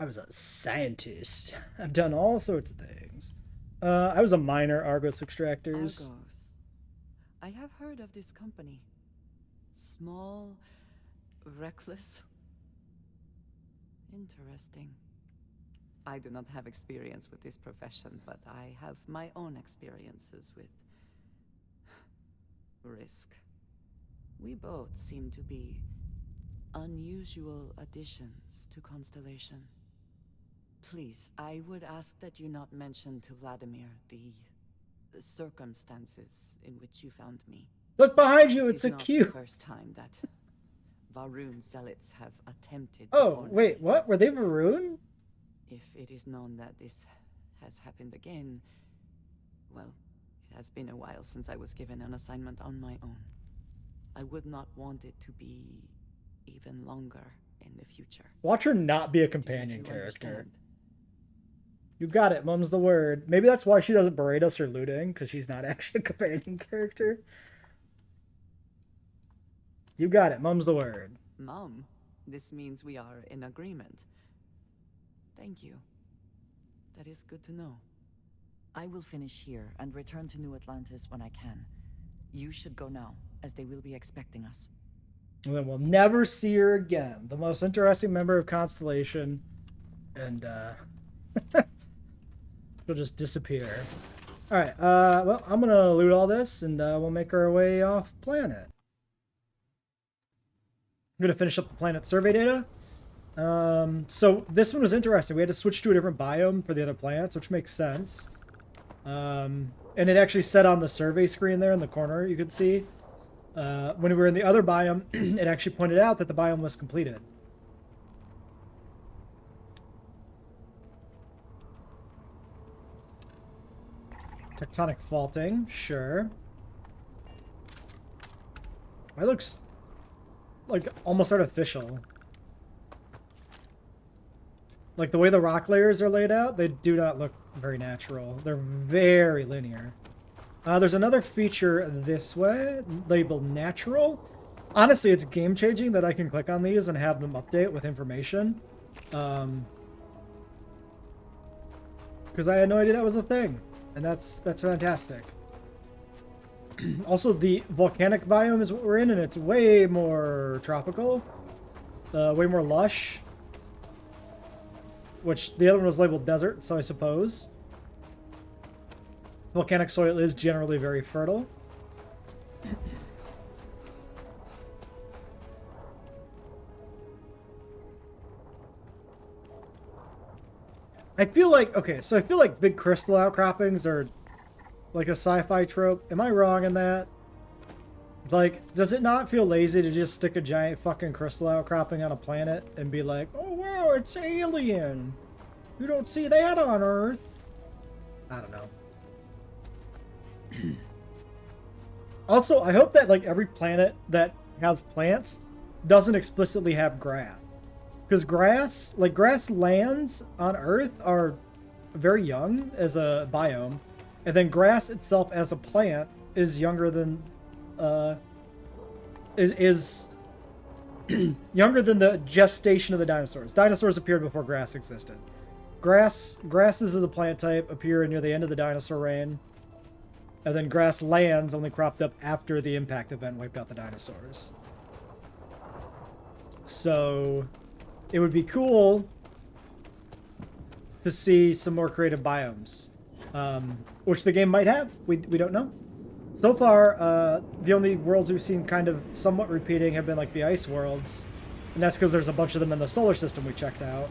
I was a scientist. I've done all sorts of things. I was a miner, Argos Extractors. Argos. I have heard of this company. Small, reckless. Interesting. I do not have experience with this profession, but I have my own experiences with risk. We both seem to be unusual additions to Constellation. Please, I would ask that you not mention to Vladimir the circumstances in which you found me. Look behind you, This it's is a not cube. the first time that Varun zealots have attempted to Oh, corner wait, me. what? Were they Varun? If it is known that this has happened again, well, it has been a while since I was given an assignment on my own. I would not want it to be even longer in the future. Watch her not be a Do companion you character. understand? You got it, mum's the word. Maybe that's why she doesn't berate us or looting, because she's not actually a companion character. You got it, mum's the word. Mom, this means we are in agreement. Thank you. That is good to know. I will finish here and return to New Atlantis when I can. You should go now, as they will be expecting us. And then we'll never see her again. The most interesting member of Constellation. And, she'll just disappear. Alright, well, I'm gonna loot all this, and we'll make our way off planet. I'm gonna finish up the planet survey data. So this one was interesting. We had to switch to a different biome for the other planets, which makes sense. And it actually said on the survey screen there in the corner, you could see. When we were in the other biome, it actually pointed out that the biome was completed. Tectonic faulting, sure. That looks like almost artificial. Like the way the rock layers are laid out, they do not look very natural. They're very linear. There's another feature this way, labeled natural. Honestly, it's game-changing that I can click on these and have them update with information. Because I had no idea that was a thing. And that's fantastic. Also, the volcanic biome is what we're in, and it's way more tropical. Way more lush. Which, the other one was labeled desert, so I suppose. Volcanic soil is generally very fertile. I feel like, okay, so I feel like big crystal outcroppings are like a sci-fi trope. Am I wrong in that? Like, does it not feel lazy to just stick a giant fucking crystal outcropping on a planet and be like, oh wow, it's alien. You don't see that on Earth. I don't know. Also, I hope that like every planet that has plants doesn't explicitly have grass. Because grasslands on Earth are very young as a biome, and then grass itself as a plant is younger than is younger than the gestation of the dinosaurs. Dinosaurs appeared before grass existed. Grasses as a plant type appear near the end of the dinosaur reign, and then grasslands only cropped up after the impact event wiped out the dinosaurs. So it would be cool to see some more creative biomes, which the game might have. We don't know. So far, the only worlds we've seen kind of somewhat repeating have been like the ice worlds, and that's because there's a bunch of them in the solar system we checked out.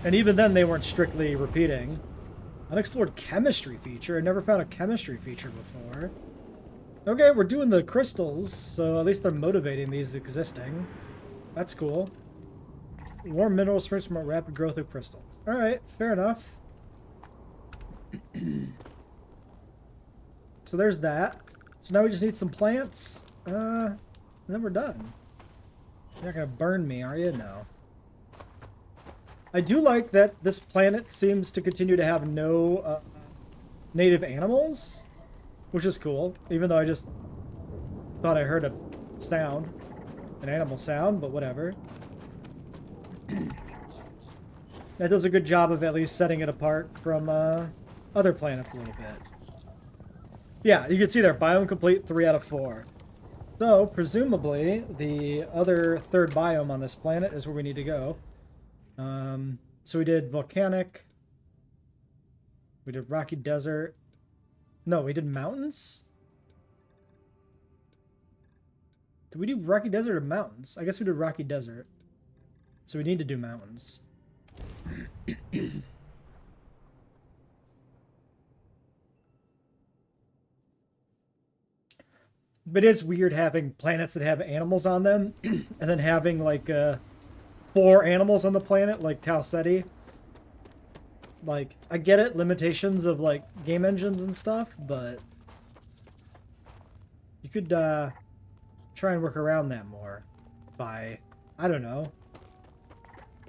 And even then, they weren't strictly repeating. Unexplored chemistry feature. I never found a chemistry feature before. Okay, we're doing the crystals, so at least they're motivating these existing. That's cool. Warm mineral springs from a rapid growth of crystals. Alright, fair enough. So there's that. So now we just need some plants. And then we're done. You're not gonna burn me, are you? No. I do like that this planet seems to continue to have no native animals, which is cool, even though I just thought I heard a sound, an animal sound, but whatever. That does a good job of at least setting it apart from other planets a little bit. Yeah, you can see there, biome complete, 3 out of 4. So, presumably, the other third biome on this planet is where we need to go. So we did volcanic. We did rocky desert. No, we did mountains? Did we do rocky desert or mountains? I guess we did rocky desert. So we need to do mountains. But it is weird having planets that have animals on them and then having like 4 animals on the planet, like Tau Ceti. Like, I get it, limitations of, like, game engines and stuff, but you could, try and work around that more by, I don't know,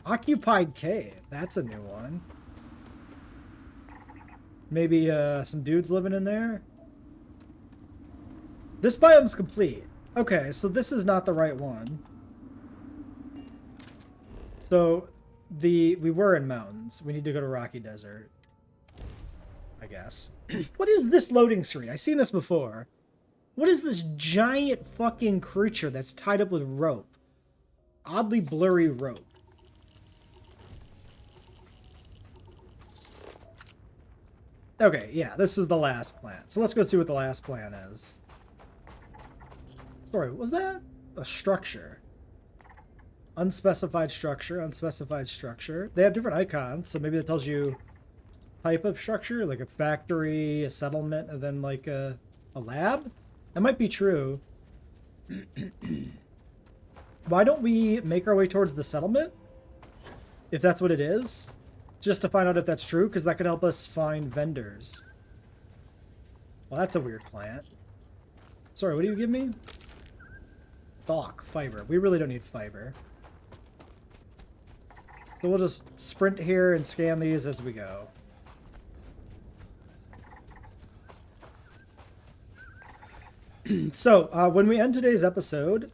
Occupied Cave. That's a new one. Maybe, some dudes living in there. This biome's complete. Okay, so this is not the right one. So, we were in mountains. We need to go to Rocky Desert, I guess. What is this loading screen? I've seen this before. What is this giant fucking creature that's tied up with rope? Oddly blurry rope. Okay, yeah, this is the last plant. So let's go see what the last plant is. Sorry, was that a structure? Unspecified structure, unspecified structure. They have different icons, so maybe that tells you type of structure, like a factory, a settlement, and then like a lab? That might be true. Why don't we make our way towards the settlement? If that's what it is. Just to find out if that's true, because that could help us find vendors. Well, that's a weird plant. Sorry, what do you give me? Stalk, fiber. We really don't need fiber. So we'll just sprint here and scan these as we go. So, when we end today's episode,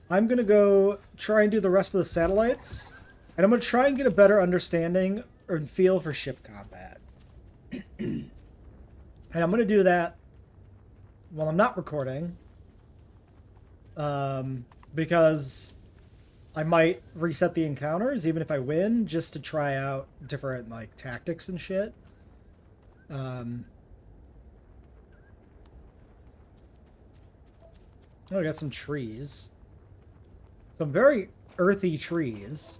I'm going to go try and do the rest of the satellites, and I'm going to try and get a better understanding or feel for ship combat. And I'm going to do that while I'm not recording, because I might reset the encounters, even if I win, just to try out different, like, tactics and shit. Oh, I got some trees. Some very earthy trees.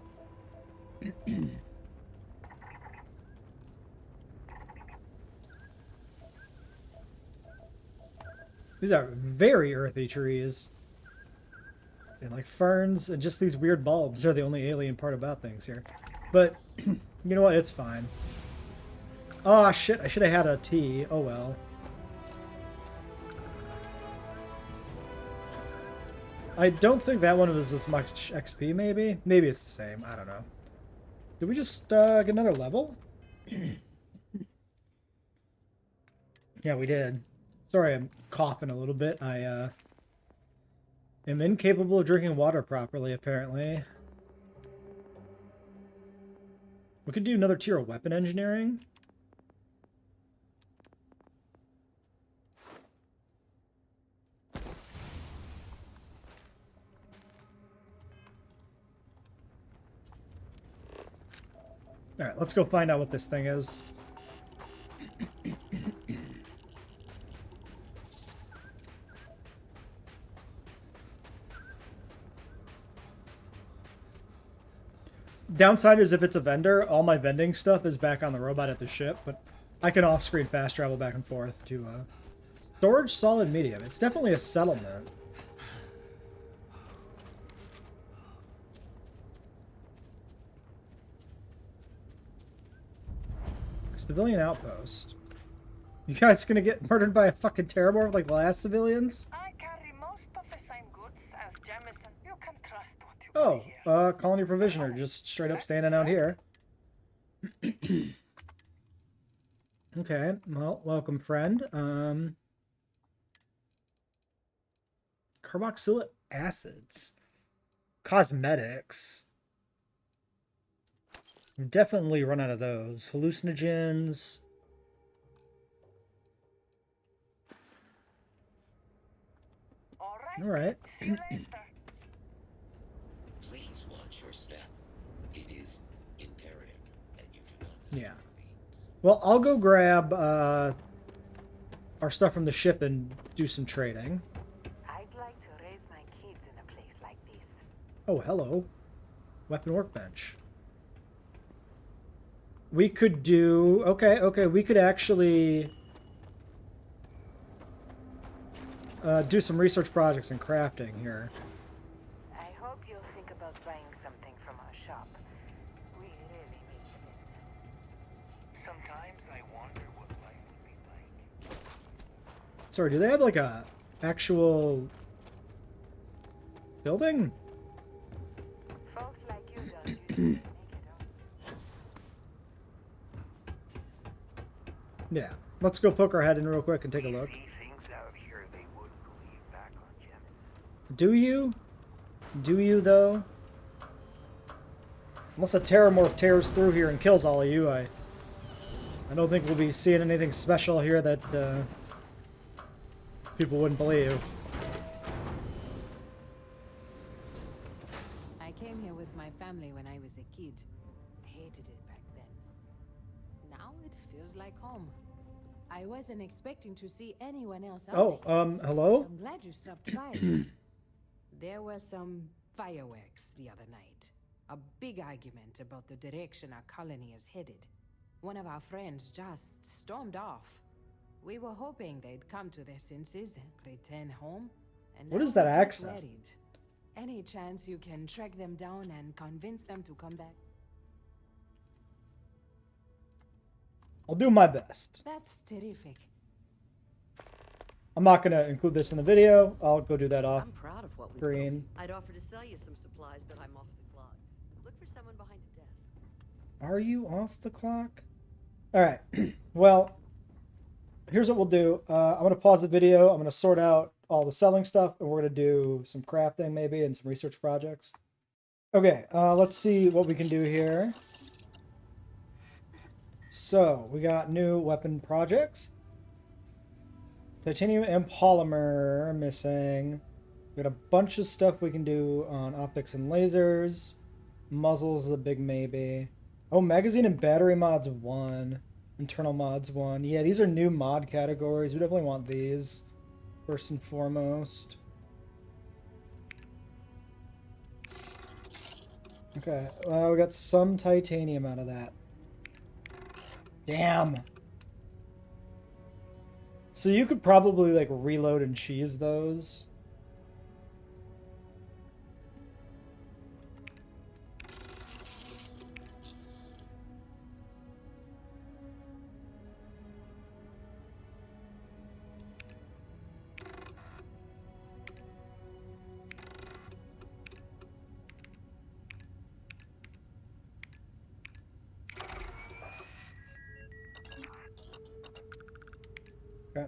These are very earthy trees. And like ferns and just these weird bulbs are the only alien part about things here. But, you know what? It's fine. Oh, shit. I should have had a tea. Oh, well. I don't think that one was as much XP, maybe? Maybe it's the same. I don't know. Did we just get another level? Yeah, we did. Sorry, I'm coughing a little bit. I am incapable of drinking water properly, apparently. We could do another tier of weapon engineering. Alright, let's go find out what this thing is. Downside is if it's a vendor, all my vending stuff is back on the robot at the ship, but I can off-screen fast travel back and forth to storage solid medium. It's definitely a settlement. Civilian outpost. You guys gonna get murdered by a fucking terrormorph like the last civilians? I carry most of the same goods as Jamison. You can trust what you Oh, colony provisioner, just straight up standing out here. Okay, well, welcome, friend. Carboxylic acids. Cosmetics. We've definitely run out of those. Hallucinogens. All right. See you later. Please watch your step. It is imperative that you do not. Yeah. Well, I'll go grab our stuff from the ship and do some trading. I'd like to raise my kids in a place like this. Oh, hello. Weapon workbench. We could do... Okay, we could actually... do some research projects and crafting here. I hope you'll think about buying something from our shop. We really need your business. Sometimes I wonder what life would be like. Sorry, do they have like a actual building? Folks like you don't usually make it up. Yeah. Let's go poke our head in real quick and take a look. See things out here they wouldn't believe back on Jemison. Do you? Do you, though? Unless a terrormorph tears through here and kills all of you, I don't think we'll be seeing anything special here that people wouldn't believe. I came here with my family when I was a kid. Hated it back then. Now it feels like home. I wasn't expecting to see anyone else out Oh, here. hello? I'm glad you stopped by. There were some fireworks the other night. A big argument about the direction our colony is headed. One of our friends just stormed off. We were hoping they'd come to their senses and return home. And What now is that we're just accent? worried. Any chance you can track them down and convince them to come back? I'll do my best. That's terrific. I'm not going to include this in the video. I'll go do that off. I'm proud of what we Green. built. I'd offer to sell you some supplies, but I'm off the clock. Look for someone behind a desk. Are you off the clock? All right. Well, here's what we'll do. I'm going to pause the video. I'm going to sort out all the selling stuff, and we're gonna do some crafting maybe and some research projects. Okay, let's see what we can do here. So we got new weapon projects. Titanium and polymer missing. We got a bunch of stuff we can do on optics and lasers. Muzzles is a big maybe. Oh, magazine and battery mods 1. Internal mods 1. Yeah, these are new mod categories. We definitely want these first and foremost. Okay, we got some titanium out of that. Damn. So you could probably like reload and cheese those. Okay.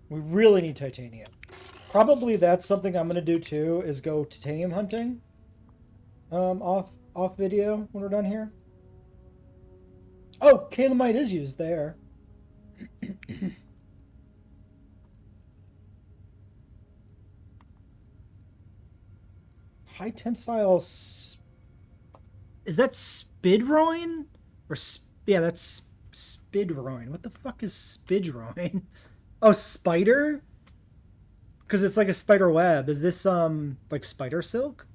We really need titanium. Probably that's something I'm gonna do too, is go titanium hunting. Off video when we're done here. Oh, calamite is used there. High tensile. Is that spidroin? Or yeah, that's spidroin. What the fuck is spidroin? Oh, spider? Because it's like a spider web. Is this like spider silk?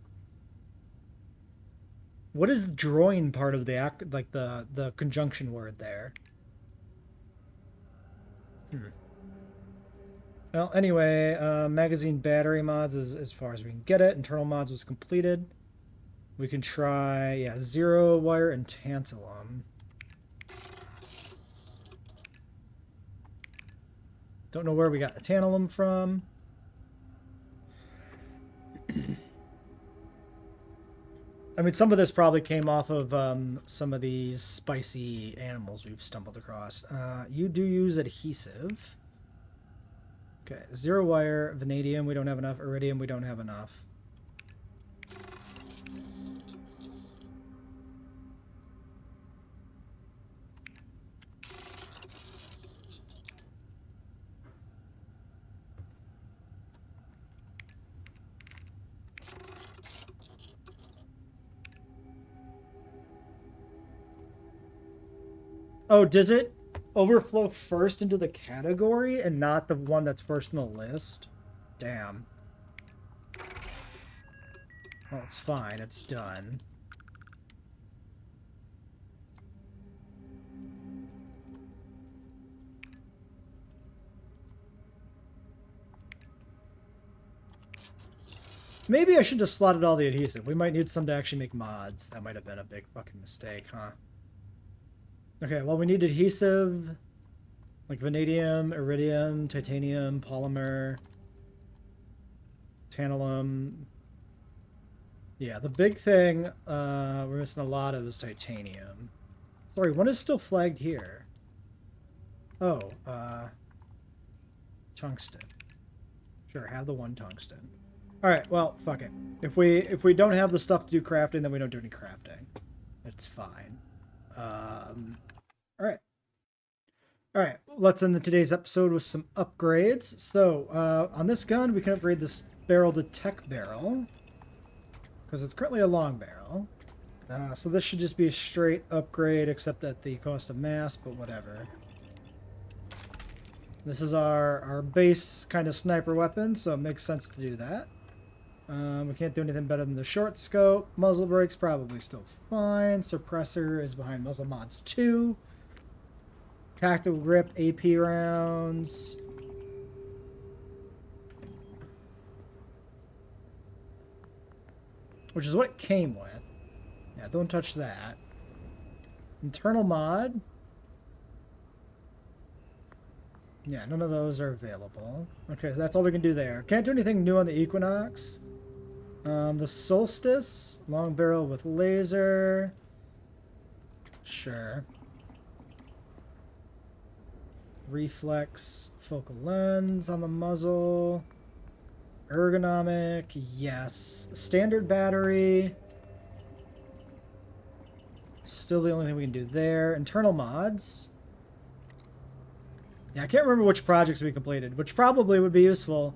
What is the droin part of the like the conjunction word there? Well, anyway, magazine battery mods is as far as we can get it. Internal mods was completed. We can try, yeah, zero wire and tantalum. Don't know where we got the tantalum from. I mean, some of this probably came off of some of these spicy animals we've stumbled across. You do use adhesive. Okay, zero wire, vanadium, we don't have enough. Iridium, we don't have enough. Oh, does it overflow first into the category and not the one that's first in the list? Damn. Well, it's fine. It's done. Maybe I should just slotted all the adhesive. We might need some to actually make mods. That might have been a big fucking mistake, huh? Okay, well, we need adhesive, like vanadium, iridium, titanium, polymer, tantalum. Yeah, the big thing we're missing a lot of is titanium. Sorry, one is still flagged here. Oh, tungsten. Sure, have the one tungsten. All right, well, fuck it. If we don't have the stuff to do crafting, then we don't do any crafting. It's fine. All right. All right, let's end today's episode with some upgrades. So, on this gun, we can upgrade this barrel to tech barrel, because it's currently a long barrel. So this should just be a straight upgrade, except at the cost of mass, but whatever. This is our base kind of sniper weapon, so it makes sense to do that. We can't do anything better than the short scope. Muzzle brakes probably still fine. Suppressor is behind muzzle mods 2. Tactical grip, AP rounds. Which is what it came with. Yeah, don't touch that. Internal mod. Yeah, none of those are available. Okay, so that's all we can do there. Can't do anything new on the Equinox. The Solstice. Long barrel with laser. Sure. Reflex focal lens on the muzzle. Ergonomic, yes. Standard battery. Still the only thing we can do there. Internal mods. Yeah, I can't remember which projects we completed, which probably would be useful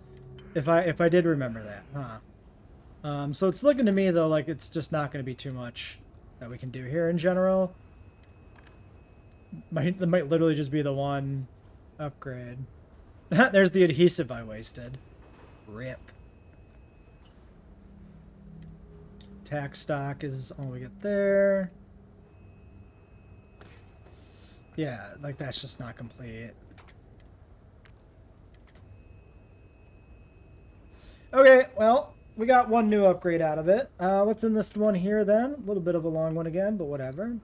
if I did remember that, huh? So it's looking to me though like it's just not going to be too much that we can do here in general. That might literally just be the one upgrade. There's the adhesive I wasted. Rip. Tack stock is all we get there. Yeah, like that's just not complete. Okay, well, we got one new upgrade out of it. What's in this one here then? A little bit of a long one again, but whatever.